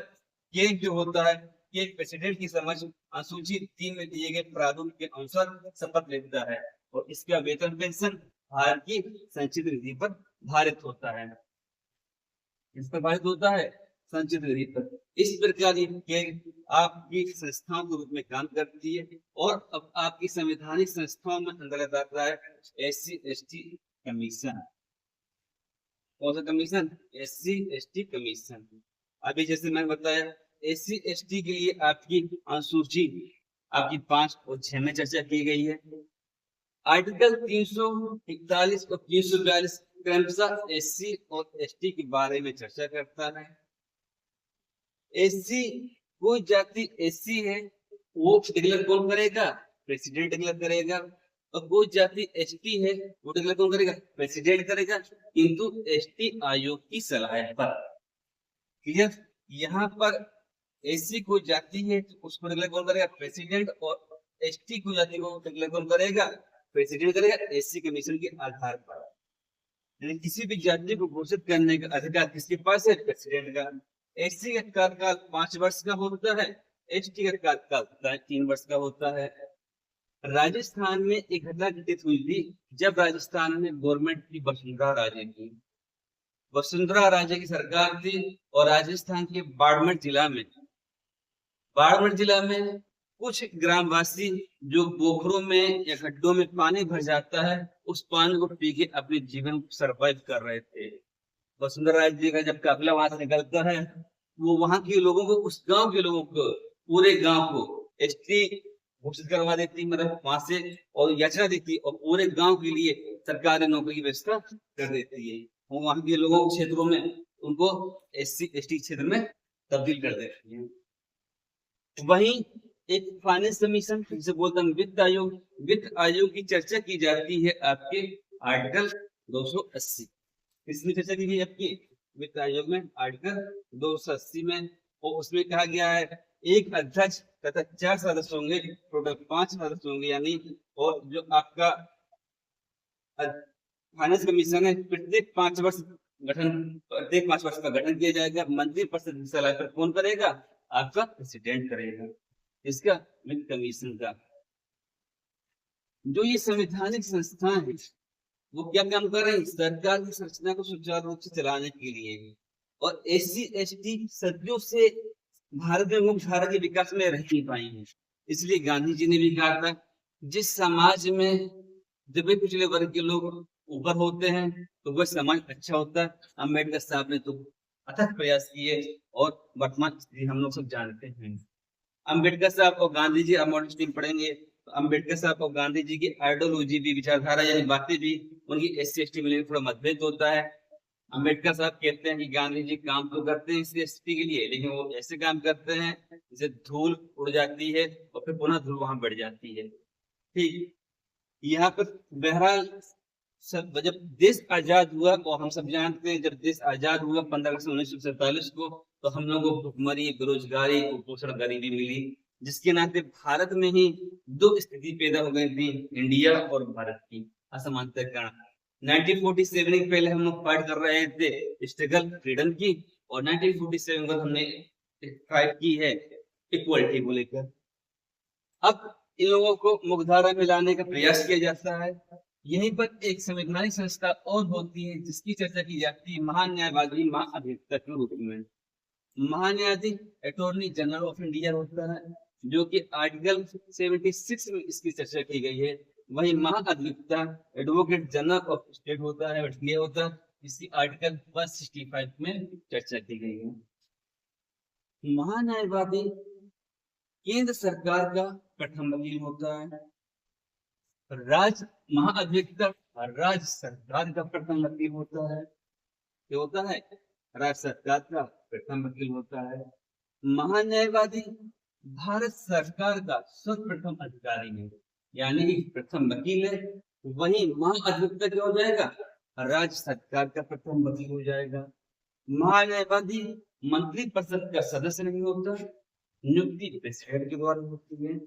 केक जो होता है, केक प्रेसिडेंट की समझ अनुसूची 3 में दिए गए प्रारूप के अनुसार शपथ लेता है और इसका वेतन पेंशन भारत की संचित निधि पर भारित होता है। इस पर भारित होता है संचित निधि पर। इस प्रकार के आपकी संस्थाओं के रूप में काम करती है। और अब आपकी संवैधानिक संस्थाओं में अंतर्गत आता है SC ST कमीशन। कौन सा कमीशन, SC ST कमीशन। अभी जैसे मैंने बताया SC ST के लिए आपकी अनुसूची आपकी 5 और 6 में चर्चा की गई है। आर्टिकल 341 और 342 क्रमशः SC और ST के बारे में चर्चा करता है। SC कोई जाति SC है वो डिक्लेयर कौन करेगा, प्रेसिडेंट डिक्लेयर करेगा। और कोई जाति ST है वो डिक्लेयर कौन करेगा, प्रेसिडेंट करेगा, किंतु ST आयोग की सलाह पर। क्लियर, यहाँ पर SC कोई जाति है उसको डिक्लेयर कौन करेगा, प्रेसिडेंट। और ST कोई जाति को डिक्लेयर कौन करेगा, प्रेसिडेंट करेगा, SC कमीशन के आधार पर। किसी भी जाति को घोषित करने का अधिकार किसके पास है, प्रेसिडेंट का। एससी का कार्यकाल 5 वर्ष का होता है, एसटी का कार्यकाल 3 वर्ष का होता है। राजस्थान में एक घटना घटित हुई थी जब राजस्थान में गवर्नमेंट की वसुंधरा राजे की, वसुंधरा राजे की सरकार थी और राजस्थान के बाड़मेर जिला में कुछ ग्रामवासी जो पोखरों में या गड्ढों में पानी भर जाता है, उस पानी को पी के अपने जीवन को सर्वाइव कर रहे थे। वसुंधरा राजे जी का जब काफिला वहां से निकलता है, वो वहां के लोगों को, उस गांव के लोगों को, पूरे गांव को एसटी घोषित करवा देती, मतलब वहां से, और याचना देती और पूरे गांव के लिए सरकार ने नौकरी की व्यवस्था कर देती है। वो वहां के लोगों क्षेत्रों में उनको एससी एसटी क्षेत्र में तब्दील कर देती है। वहीं एक फाइनेंस कमीशन, जिसे बोलते हैं वित्त आयोग की चर्चा की जाती है आपके आर्टिकल 280। इसमें चर्चा की गई आपकी वित्त आयोग में आर्टिकल 280 में, और उसमें कहा गया है एक अध्यक्ष तथा 4 सदस्य होंगे, टोटल 5 सदस्य होंगे यानी। और जो आपका फाइनेंस कमीशन है, प्रत्येक 5 वर्ष का गठन किया जाएगा। मंत्री परिषद की सलाह पर कौन करेगा? आपका प्रेसिडेंट करेगा इसका, वित्त कमीशन का। जो ये संवैधानिक संस्थान है वो क्या काम कर रहे हैं? सरकार की संरचना को सुचारू रूप से चलाने के लिए। और एससी एसटी सदियों से भारत में मुख्य धारा के विकास में रह नहीं पाई है। इसलिए गांधी जी ने भी कहा था, जिस समाज में दबे कुचले वर्ग के लोग ऊपर होते हैं तो वह समाज अच्छा होता है। अम्बेडकर साहब ने तो अथक प्रयास किए और वर्तमान स्थिति हम लोग सब जानते हैं। अम्बेडकर साहब और गांधी जी, हम पढ़ेंगे तो अम्बेडकर साहब और गांधी जी की आइडियोलॉजी भी, विचारधारा यानी बातें भी, उनकी एससी एसटी में थोड़ा मतभेद होता है। अम्बेडकर साहब कहते हैं कि गांधी जी काम तो करते हैं एससी एसटी के लिए, लेकिन वो ऐसे काम करते हैं जैसे धूल उड़ जाती है और फिर पुनः धूल वहां बढ़ जाती है। ठीक, यहाँ पर बहरहाल सब, जब देश आजाद हुआ, और हम सब जानते हैं जब देश आजाद हुआ 15 अगस्त 1947 को, तो हम लोगों को भुखमरी, बेरोजगारी, कुपोषण, गरीबी मिली, जिसके नाते भारत में ही 2 स्थिति पैदा हो गई थी, इंडिया और भारत की असमानता के कारण। 1947 के पहले हम लोग फाइट कर रहे थे स्ट्रगल फ्रीडम की, और 1947 में हमने फाइट की है इक्वलिटी को लेकर। अब इन लोगों को मुख्यधारा में लाने का प्रयास किया जाता है। यहीं पर एक संवैधानिक संस्था और होती है जिसकी चर्चा की जाती है, महान्यायवादी, महाअधिवक्ता के रूप में। महान्यायाधीश अटॉर्नी जनरल ऑफ इंडिया होता है, जो कि आर्टिकल 76 में इसकी चर्चा की गई है। वही महाअधिवक्ता एडवोकेट जनरल ऑफ स्टेट होता है, इंडिया होता है, इसकी आर्टिकल 165 में चर्चा की गई है। महान्यायवादी केंद्र सरकार का प्रथम वकील होता है। महाअधिवक्ता राज्य सरकार का प्रथम वकील होता है। क्या होता है? राज्य सरकार का प्रथम वकील होता है। महान्यायवादी भारत सरकार का सर्वप्रथम अधिकारी है, यानी कि प्रथम वकील है। वही महाअधिवक्ता क्या हो जाएगा? राज्य सरकार का प्रथम वकील हो जाएगा। महान्यायवादी मंत्री परिषद का सदस्य नहीं होता, नियुक्ति प्रेसिडेंट के द्वारा होती है।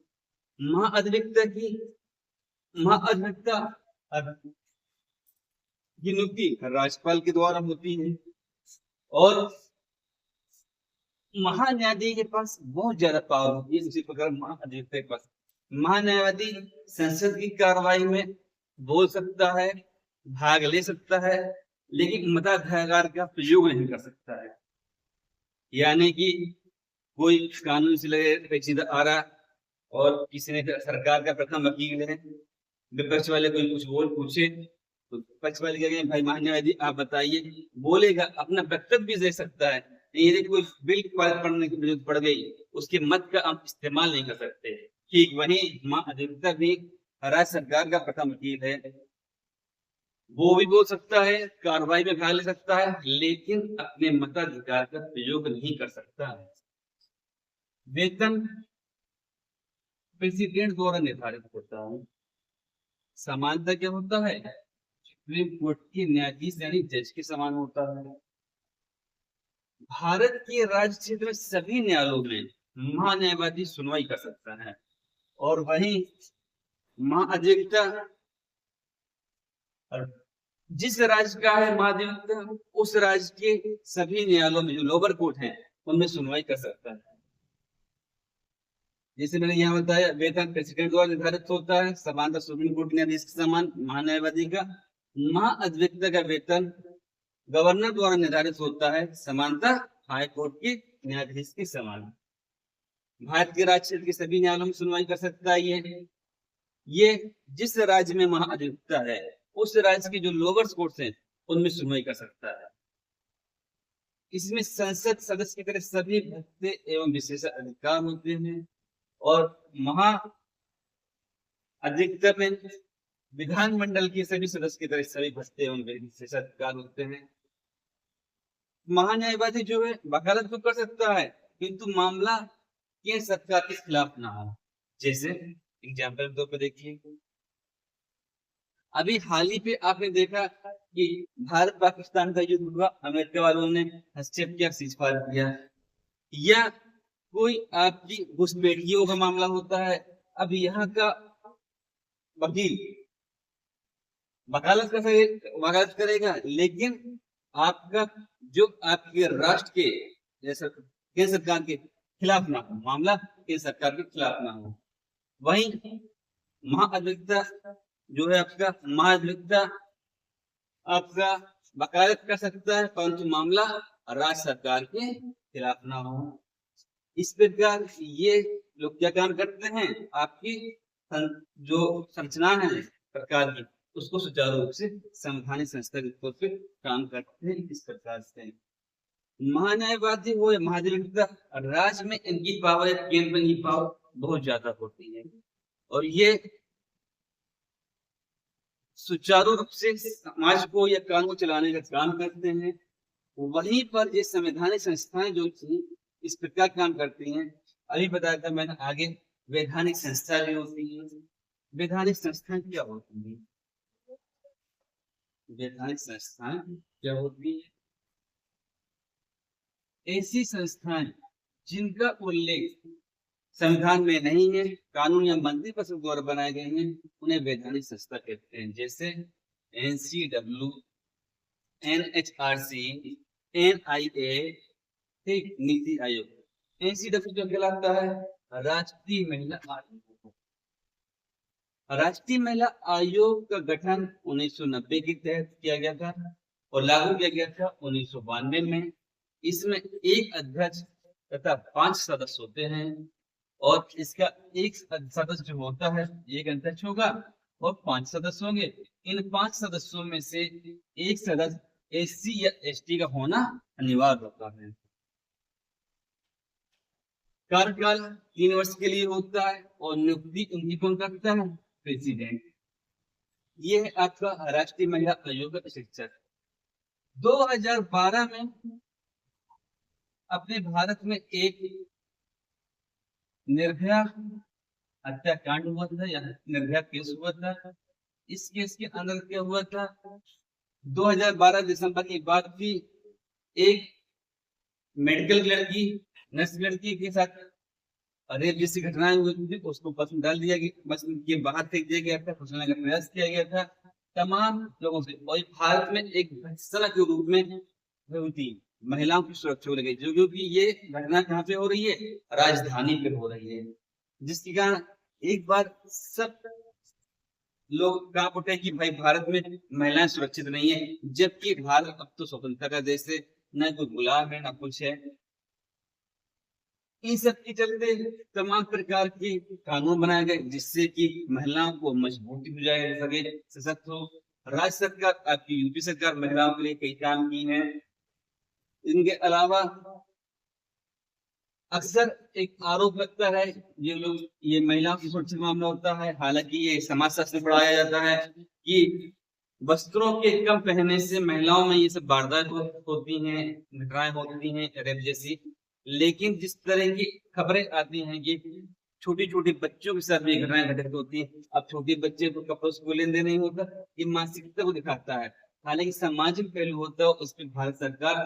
महाअधिवक्ता की नियुक्ति राज्यपाल के द्वारा होती है। और महान्यायाधीश के पास बहुत ज्यादा पावर होती है। इसी प्रकार महाअधिवक्ता के पास, महान्यायवादी संसद की कार्रवाई में बोल सकता है, भाग ले सकता है, लेकिन मताधिकार का प्रयोग नहीं कर सकता है। यानी कि कोई कानून से लगे पेचीदा आ रहा और किसी ने सरकार का प्रथम वकील है, विपक्ष वाले कोई कुछ बोल पूछे तो पक्ष वाले कहेंगे भाई महान्यायवादी आप बताइए, बोलेगा, अपना वक्तव्य भी दे सकता है। यदि कोई बिल पढ़ने की जरूरत पड़ गई, उसके मत का आप इस्तेमाल नहीं कर सकते। ठीक वही महाअधिवक्ता भी राज्य सरकार का प्रथम वकील है। वो भी बोल सकता है, कार्रवाई में भाग ले सकता है, लेकिन अपने मताधिकार का प्रयोग नहीं कर सकता है। वेतन प्रेसिडेंट द्वारा निर्धारित होता है। समानता क्या होता है? सुप्रीम कोर्ट के न्यायाधीश यानी जज के समान होता है। भारत के राज्य क्षेत्र में सभी न्यायालयों में महान्यायवादी सुनवाई कर सकता है। और वहीं महाअधिवक्ता जिस राज्य का है महाधिवक्ता, उस राज्य के सभी न्यायालयों में जो लोअर कोर्ट है उनमें सुनवाई कर सकता है। जैसे मैंने यहाँ बताया, वेतन प्रेसिडेंट द्वारा निर्धारित होता है, समानता सुप्रीम कोर्ट के न्यायाधीश के समान महान्यायवादी का। महाअधिवक्ता का वेतन गवर्नर द्वारा निर्धारित होता है, समानता हाई कोर्ट के न्यायाधीश के समान। भारत के राज्य क्षेत्र के सभी न्यायालयों में सुनवाई कर सकता है ये जिस राज्य में महाअधिवक्ता है उस राज्य की जो लोअर कोर्ट्स हैं उनमें सुनवाई कर सकता है। इसमें संसद सदस्य की तरह सभी भत्ते एवं विशेष अधिकार होते हैं और महा अधिवक्ता में विधानमंडल के सभी सदस्य की तरह सभी भत्ते एवं विशेष अधिकार होते हैं। महान्यायवादी जो है वकालत तो कर सकता है किंतु मामला केंद्र सरकार के खिलाफ ना हो। जैसे एग्जाम्पल के तौर पर देखिए, अभी हाल ही पे आपने देखा कि भारत पाकिस्तान का युद्ध हुआ, अमेरिका वालों ने हस्तक्षेप किया, सीजफायर किया, या कोई आपकी घुसपैठियों का मामला होता है। अब यहाँ का वकील वकालत करेगा, लेकिन आपका जो आपके राष्ट्र के जैसे केंद्र सरकार के खिलाफ ना हो, मामला केंद्र सरकार के खिलाफ ना हो। वहीं महाअधिवक्ता जो है महाअधिवक्ता आपका वकालत कर सकता है परंतु मामला राज्य सरकार के खिलाफ ना हो। इस प्रकार ये लोग क्या काम करते हैं, आपकी जो संरचना है सरकार की उसको सुचारू रूप से संवैधानिक संस्था के तौर पर काम करते हैं। इस प्रकार से महान्यायवादी हो या महाधिवक्ता, राज्य में इनकी पावर या केंद्र में इनकी पावर बहुत ज्यादा होती है और ये सुचारू रूप से समाज को या कानून को चलाने का काम करते हैं। वहीं पर ये संवैधानिक संस्थाएं जो इस प्रकार काम करती हैं, अभी बताया था मैंने आगे, वैधानिक संस्था भी होती है। वैधानिक संस्थाएं क्या होती है? वैधानिक संस्थाएं क्या होती है? ऐसी संस्थाएं जिनका उल्लेख संविधान में नहीं है, कानून या मंत्रिपरिषद द्वारा बनाए गए हैं, उन्हें वैधानिक संस्था कहते हैं। जैसे NCW, NHRC, NIA, ठीक, नीति आयोग। NCW जो कहलाता है राष्ट्रीय महिला आयोग। राष्ट्रीय महिला आयोग का गठन 1990 के तहत किया गया था और लागू किया गया था 1992 में। इसमें एक अध्यक्ष तथा 5 सदस्य होते हैं और इसका एक सदस्य जो होता है, एक अध्यक्ष होगा और 5 सदस्य होंगे। इन 5 सदस्यों में से एक सदस्य SC या ST का होना अनिवार्य होता है। कार्यकाल 3 वर्ष के लिए होता है और नियुक्ति उनकी कौन करता है? प्रेसिडेंट। ये है आपका राष्ट्रीय महिला आयोग का शिक्षक। 2012 में अपने भारत में एक निर्भया हत्याकांड हुआ था या निर्भया केस हुआ था। इस केस के अंदर क्या हुआ था, 2012 दिसंबर की बात थी। एक मेडिकल लड़की, नर्स लड़की के साथ रेप जैसी घटनाएं हुई थी, उसको बस में डाल दिया गया, बस के बाहर फेंक दिया गया था, फंसाने का प्रयास किया गया था तमाम लोगों से। और भारत में एक घटना के रूप में हुई, महिलाओं की सुरक्षा हो रही है, क्योंकि ये घटना कहाँ पे हो रही है? राजधानी पे हो रही है, जिसके कारण एक बार सब लोग कहा उठे कि भाई भारत में महिलाएं सुरक्षित नहीं है, जबकि भारत अब तो स्वतंत्रता का देश है, न कोई गुलाम है न कुछ है। इन सब के चलते तमाम प्रकार के कानून बनाए गए जिससे कि महिलाओं को मजबूती हो जाए सके, सशक्त हो। राज्य सरकार, आपकी यूपी सरकार महिलाओं के लिए कई काम की है। इनके अलावा अक्सर एक आरोप लगता है, ये महिलाओं की सुरक्षा मामला होता है, हालांकि ये समाजशास्त्र में पढ़ाया जाता है कि वस्त्रों के कम पहनने से महिलाओं में ये सब वारदात होती हैं, घटनाएं होती हैं, रेप जैसी। लेकिन जिस तरह की खबरें आती हैं कि छोटी छोटी बच्चों के साथ भी घटनाएं घटित होती हैं, अब छोटे बच्चे को कपड़ों से लेन देन नहीं होता, ये मानसिकता को दिखाता है। हालांकि सामाजिक पहलू होता है, उस पर भारत सरकार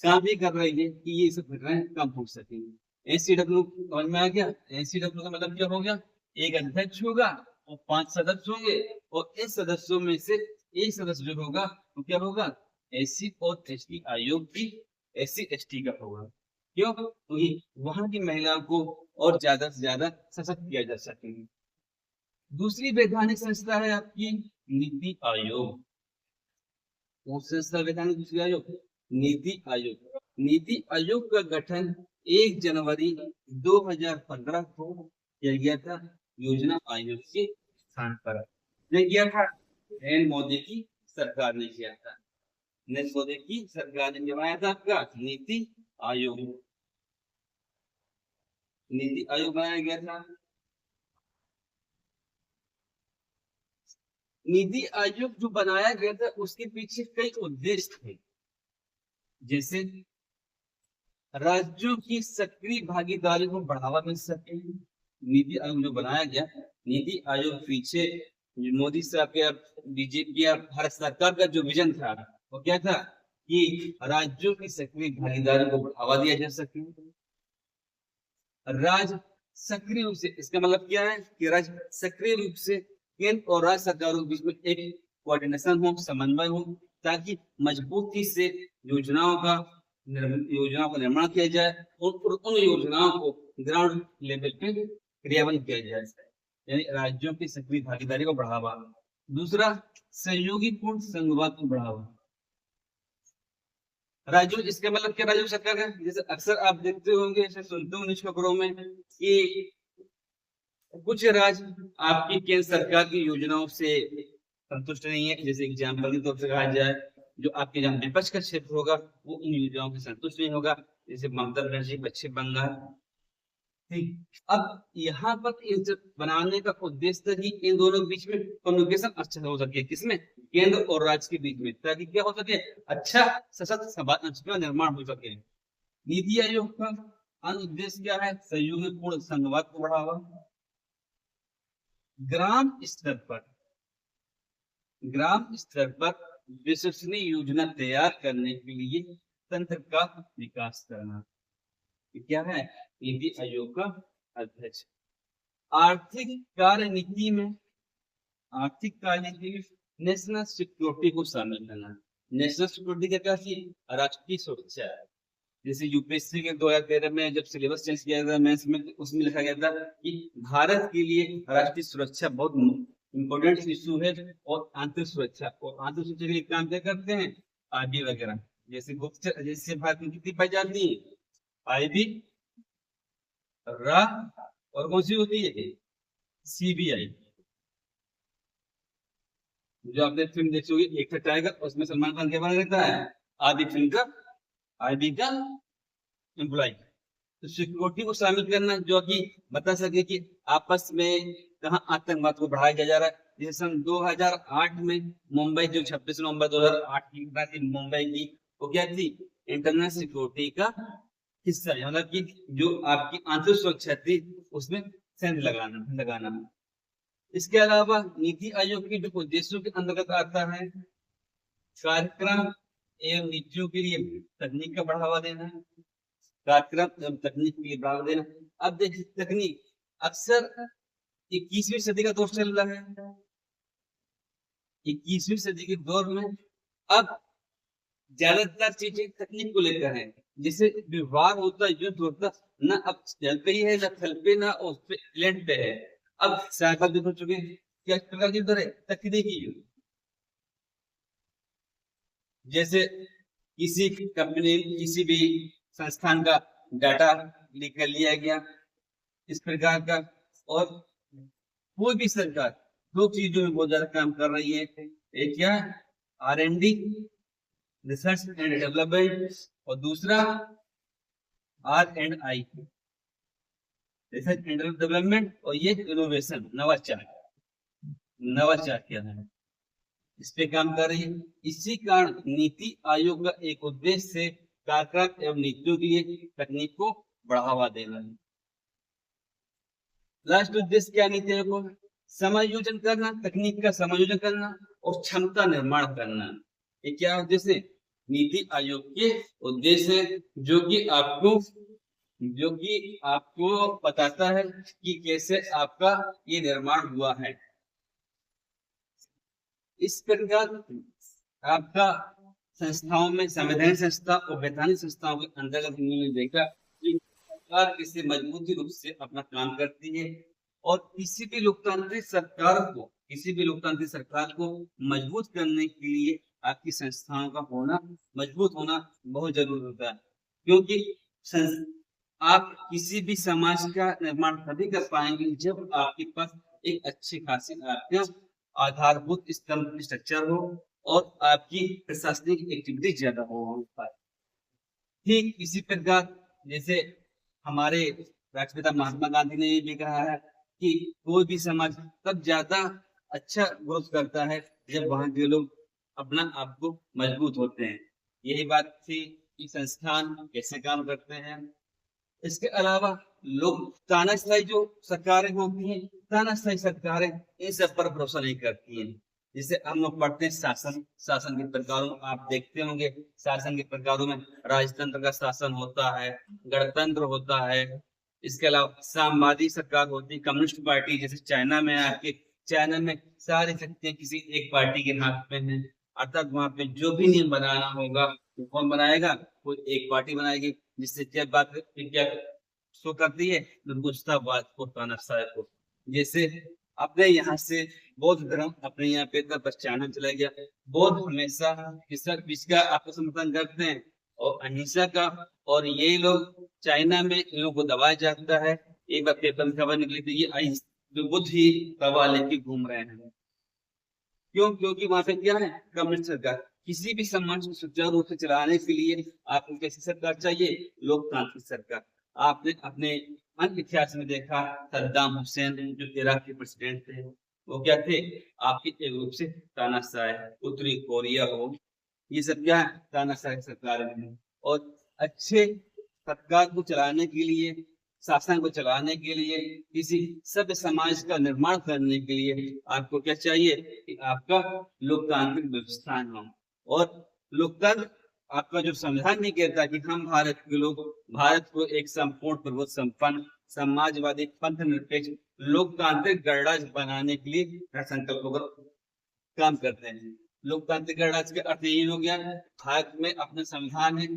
काम भी कर रही है कि ये सब घटनाएं कम हो सकेंगी। NCW समझ में आ गया? NCW का मतलब क्या हो गया? एक अध्यक्ष होगा और 5 सदस्य होंगे और इन सदस्यों में से एक सदस्य जो होगा तो क्या होगा? SC और ST आयोग की SC ST का होगा। क्यों? क्योंकि वहां की महिलाओं को और ज्यादा से ज्यादा सशक्त किया जा सके। दूसरी वैधानिक संस्था है आपकी नीति आयोग। कौन सी संस्था वैधानिक दूसरी आयोग? नीति आयोग। नीति आयोग का गठन 1 जनवरी 2015 को किया गया था, योजना आयोग के स्थान पर। ने किया था नरेंद्र मोदी की सरकार ने किया था। नरेंद्र मोदी की सरकार ने बनाया था आपका नीति आयोग। नीति आयोग बनाया गया था। नीति आयोग जो बनाया गया था उसके पीछे कई उद्देश्य थे, जैसे राज्यों की सक्रिय भागीदारी को बढ़ावा मिल सके। नीति आयोग जो बनाया गया, नीति आयोग पीछे मोदी साहब के, बीजेपी या भारत सरकार का जो विजन था वो क्या था कि राज्यों की सक्रिय भागीदारी को बढ़ावा दिया जा सके। राज्य सक्रिय रूप से, इसका मतलब क्या है कि राज्य सक्रिय रूप से केंद्र और राज्य सरकारों के बीच में एक कोऑर्डिनेशन हो, समन्वय हो, ताकि मजबूती से योजनाओं का निर्माण किया जाए और उन योजनाओं को ग्राउंड लेवल पे क्रियान्वित किया जाए, यानी राज्यों की सक्रिय भागीदारी को बढ़ावा। दूसरा, सहयोगी पूर्ण संघवाद को बढ़ावा। राज्यों, इसका मतलब क्या, राज्य सरकार का, जैसे अक्सर आप देखते होंगे, ऐसे सुनते हो न्यूज खबरों में कि कुछ राज्य आपकी केंद्र सरकार की योजनाओं से संतुष्ट नहीं है। जैसे एग्जाम्पल के तौर पर कहा जाए, जो आपके जहाँ विपक्ष का क्षेत्र होगा वो इन योजनाओं से संतुष्ट नहीं होगा, जैसे ममता बनर्जी पश्चिम बंगाल। ठीक, अब यहाँ पर बनाने का उद्देश्य था कि इन दोनों के बीच में कम्युनिकेशन अच्छा हो सके, किसमें, केंद्र और राज्य के बीच में, ताकि क्या हो सके, अच्छा सशक्त समाज का निर्माण हो सके। नीति आयोग का अन्य उद्देश्य क्या है? सहयोगी पूर्ण संघवाद को बढ़ावा। ग्राम स्तर पर विश्वसनीय योजना तैयार करने के लिए तंत्र का विकास करना। क्या है नीति आयोग का अध्यक्ष? आर्थिक कार्यनीति में नेशनल सिक्योरिटी को शामिल करना। नेशनल सिक्योरिटी क्या थी? राष्ट्रीय सुरक्षा। जैसे यूपीएससी के 2013 में जब सिलेबस चेंज किया गया मेंस में, उसमें लिखा गया था कि भारत के लिए राष्ट्रीय सुरक्षा बहुत इंपॉर्टेंट इशू है, और आंतरिक सुरक्षा के लिए काम क्या करते हैं, आईबी वगैरह, जैसे गुप्तचर एजेंसी भारत में कितनी पाई जाती है, आईबी, रा, और कौन सी होती है, सीबीआई। जो आपने फिल्म देखी होगी एक था टाइगर, उसमें सलमान खान क्या बना रहता है, आईबी फिल्म का, आईबी का एम्प्लॉय। तो सिक्योरिटी को शामिल करना, जो कि बता सके कि आपस में कहाँ आतंकवाद को बढ़ाया जा रहा है। जैसे सन 2008 में मुंबई, जो 26 नवंबर 2008 की घटना थी मुंबई की, वो क्या थी, इंटरनल सिक्योरिटी का हिस्सा है, मतलब कि जो आपकी आंतरिक सुरक्षा थी उसमें सेंध लगाना। इसके अलावा नीति आयोग के जो उद्देश्यों के अंतर्गत आता है, कार्यक्रम एवं नीतियों के लिए तकनीक का बढ़ावा देना। कार्यक्रम एवं तकनीक के लिए बढ़ावा देना। अब देखिए, तकनीक अक्सर 21वीं सदी का दौर चल रहा है। 21वीं सदी के दौर में अब ज्यादातर चीजें तकनीक को लेकर है। जैसे विवाद होता है, युद्ध होता, ना अब जल पे ही है, ना थल पे, ना उस पे लैंड पे है। अब साइबर युद्ध हो चुके हैं। क्या प्रकार के युद्ध है? तकनीकी युद्ध। जैसे किसी कंपनी, किसी भी संस्थान का डाटा लीक कर लिया गया, इस प्रकार का। और कोई भी सरकार दो चीजों में बहुत ज्यादा काम कर रही है। एक क्या, R&D, रिसर्च एंड डेवलपमेंट, और दूसरा R&I, रिसर्च एंड डेवलपमेंट, और ये इनोवेशन, नवाचार क्या है, इस पे काम कर रही है। इसी कारण नीति आयोग का एक उद्देश्य है कार्यक्रम एवं नीतियों के लिए तकनीक को बढ़ावा देना है। लास्ट उद्देश्य क्या नीति आयोग को? समायोजन करना, तकनीक का समायोजन करना और क्षमता निर्माण करना। ये क्या उद्देश्य है? नीति आयोग के उद्देश्य है, जो कि आपको बताता है कि कैसे आपका ये निर्माण हुआ है। इस प्रकार आपका संस्थाओं में, संवैधानिक संस्था और वैधानिक संस्थाओं के अंतर्गत हमने देखा सरकार इसे मजबूती रूप से अपना काम करती है। और किसी भी लोकतांत्रिक सरकार को मजबूत करने के लिए आपकी संस्थाओं का होना, मजबूत होना बहुत जरूरी होता है। क्योंकि संस आप किसी भी समाज का निर्माण तभी कर पाएंगे जब आपके पास एक अच्छी खासी आपका आधारभूत स्तंभ स्ट्रक्चर हो और आपकी प्रशासनिक एक्टिविटी ज्यादा हो पाए। ठीक इसी प्रकार जैसे हमारे राष्ट्रपिता महात्मा गांधी ने ये भी कहा है कि कोई भी समाज तब ज्यादा अच्छा ग्रोथ करता है जब वहां के लोग अपना आप को मजबूत होते हैं। यही बात थी कि संस्थान कैसे काम करते हैं। इसके अलावा लोग तानाशाही जो सरकारें होती हैं, तानाशाही सरकारें इन सब पर भरोसा नहीं करती हैं। जिसे हम लोग पढ़ते हैं शासन के प्रकारों में आप देखते होंगे, शासन के प्रकारों में राजतंत्र का शासन होता है, गणतंत्र होता है, इसके अलावा साम्यवादी सरकार होती है, कम्युनिस्ट पार्टी जैसे चाइना में आके चाइना में सारी शक्तियां किसी एक पार्टी के हाथ में है। अर्थात वहां पे जो भी नियम बनाना होगा वो कौन बनाएगा, कोई एक पार्टी बनाएगी। जिससे क्या शो करती है गुस्तावाद को, तानाशाही को। जैसे अपने यहाँ से बौद्ध धर्म अपने यहाँ पे चाइना चला गया। बौद्ध हमेशा किसका आपको समर्थन करते हैं, और अहिंसा का। और ये लोग चाइना में इन लोगों को दबाया जाता है। एक बार पेपर में खबर निकली थी ये बुद्ध ही दबा लेके घूम रहे हैं। क्यों? क्योंकि वहां पे क्या है, कम्युनिस्ट सरकार। किसी भी समाज को सुचारू रूप से चलाने के लिए आपको कैसी सरकार चाहिए, लोकतांत्रिक सरकार। आपने अपने अन्य इतिहास में देखा, सद्दाम हुसैन जो इराक के प्रेसिडेंट थे, वो क्या थे, आपकी एक रूप से तानाशाही। उत्तरी कोरिया हो, ये सब क्या है, तानाशाही सरकार है। और अच्छे सरकार को चलाने के लिए, शासन को चलाने के लिए, किसी सभ्य समाज का निर्माण करने के लिए आपको क्या चाहिए कि आपका लोकतांत्रिक व्यवस्था हो। और लोकतंत्र आपका जो संविधान नहीं कहता कि हम भारत के लोग भारत को एक संपूर्ण प्रभुत्व संपन्न समाजवादी पंथ निरपेक्ष लोकतांत्रिक गणराज्य बनाने के लिए संकल्प होकर काम करते हैं। लोकतांत्रिक गणराज्य का अर्थ यही हो गया, भारत में अपना संविधान है,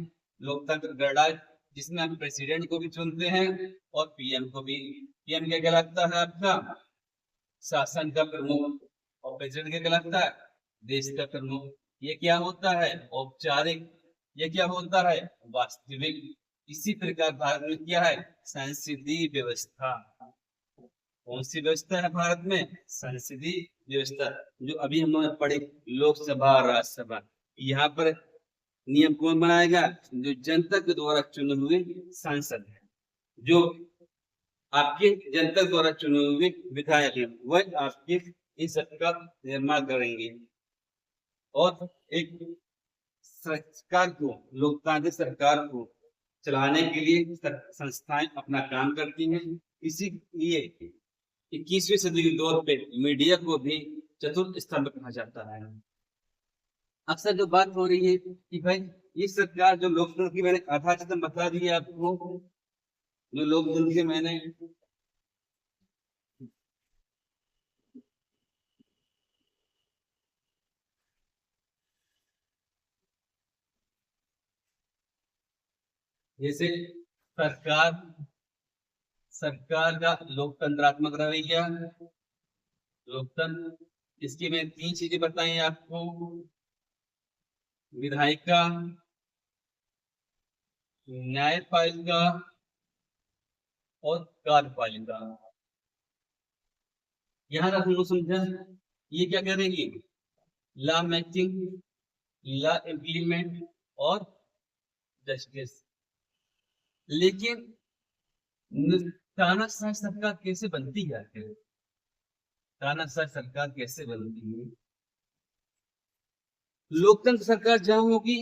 लोकतंत्र गणराज्य, जिसमें हम प्रेसिडेंट को भी चुनते हैं और पीएम को भी। पीएम क्या कहलाता है, आपका शासन का प्रमुख, और प्रेसिडेंट क्या कहलाता है, देश का प्रमुख। ये क्या होता है, औपचारिक, ये क्या होता है, वास्तविक। इसी प्रकार भारत में क्या है, संसदीय व्यवस्था। कौन सी व्यवस्था है भारत में, संसदीय व्यवस्था। जो अभी हम लोग पढ़े लोकसभा राज्यसभा, यहाँ पर नियम कौन बनाएगा, जो जनता के द्वारा चुने हुए सांसद है, जो आपके जनता द्वारा चुने हुए विधायक है, वह आपके इस सब का निर्माण करेंगे। और एक सरकार को, लोकतांत्रिक सरकार को चलाने के लिए संस्थाएं अपना काम करती हैं। इसीलिए 21वीं सदी के दौर पे मीडिया को भी चतुर्थ स्तंभ कहा जाता है। अक्सर जो बात हो रही है कि भाई ये सरकार जो लोकतंत्र की, मैंने आधा स्तंभ बता दिया आपको, जो लोकतंत्र के मैंने जैसे सरकार का लोकतंत्रात्मक रवैया, लोकतंत्र, इसकी मैं 3 चीजें बताई आपको, विधायिका, न्यायपालिका और कार्यपालिका। यहाँ तक हम लोग समझा। ये क्या करेंगे, लॉ मेकिंग, लॉ इम्प्लीमेंट और जस्टिस। लेकिन तानाशाही सरकार कैसे बनती है, तानाशाही सरकार कैसे बनती है? लोकतंत्र सरकार जहां होगी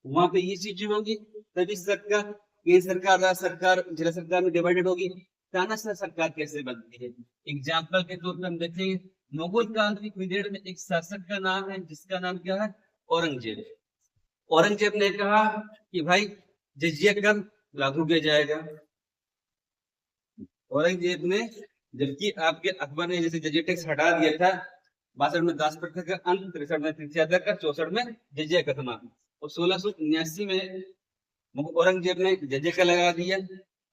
वहां पे ये चीजें होंगी, तभी सरकार, केंद्र सरकार, राज्य सरकार, जिला सरकार में डिवाइडेड होगी। तानाशाही सरकार कैसे बनती है, एग्जाम्पल के तौर पर हम देखेंगे, मुगल काल की पीरियड में एक शासक का नाम है, जिसका नाम क्या है, औरंगजेब। औरंगजेब ने कहा कि भाई जजिया कर लागू किया जाएगा। औरंगजेब ने, जबकि आपके अकबर ने जैसे जजिया टैक्स हटा दिया था 62 में 10% का, अंत 63 में 73 का, 64 में जजिया खत्म। और 1679 में औरंगजेब ने जजिया का लगा दिया।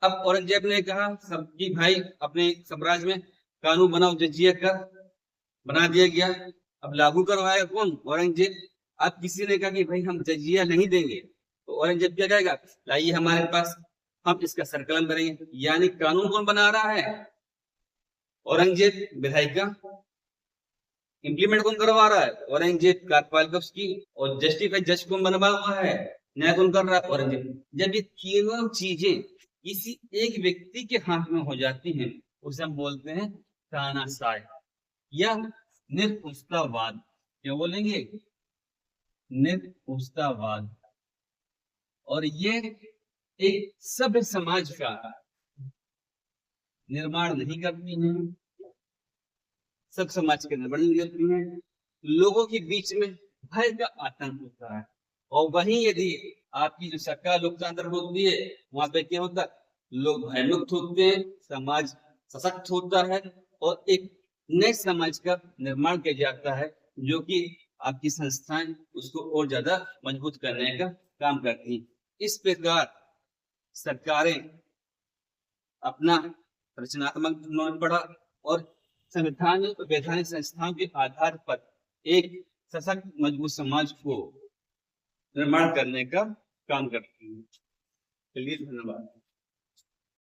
अब औरंगजेब ने कहा सब कि भाई अपने साम्राज्य में कानून बनाओ, जजिया का बना दिया गया। अब लागू करवाएगा कौन? औरंगजेब। अब किसी ने कहा कि भाई हम जजिया नहीं देंगे, तो औरंगजेब क्या कहेगा? लाइए हमारे पास, हम इसका संकलन करेंगे। यानी कानून कौन बना रहा है? औरंगजेब। विधायिका इंप्लीमेंट कौन करवा रहा है? औरंगजेब। कार्यपालिका उसकी, और जस्टिफाई जज कौन बनवा हुआ है? न्याय कौन कर रहा है? औरंगजेब। जब ये तीनों चीजें किसी एक व्यक्ति के हाथ में हो जाती हैं, उसे हम बोलते हैं तानाशाही या निरपुंसकवाद। क्या बोलेंगे? निरपुंसकवाद। और ये एक सभ्य समाज का निर्माण नहीं करती है, सब समाज के निर्माण नहीं करती है। लोगों के बीच में भय का आतंक होता है। और वहीं यदि आपकी जो सरकार लोकतंत्र होती है, वहां पे क्या होता है? लोग भयमुक्त होते हैं, समाज सशक्त होता है, और एक नए समाज का निर्माण किया जाता है, जो कि आपकी संस्थाएं उसको और ज्यादा मजबूत करने का काम करती हैं। इस प्रकार सरकारें अपना रचनात्मक उन्होंने पढ़ा, और संविधान और वैधानिक संस्थाओं के आधार पर एक सशक्त मजबूत समाज को निर्माण करने का काम करती है। चलिए, धन्यवाद।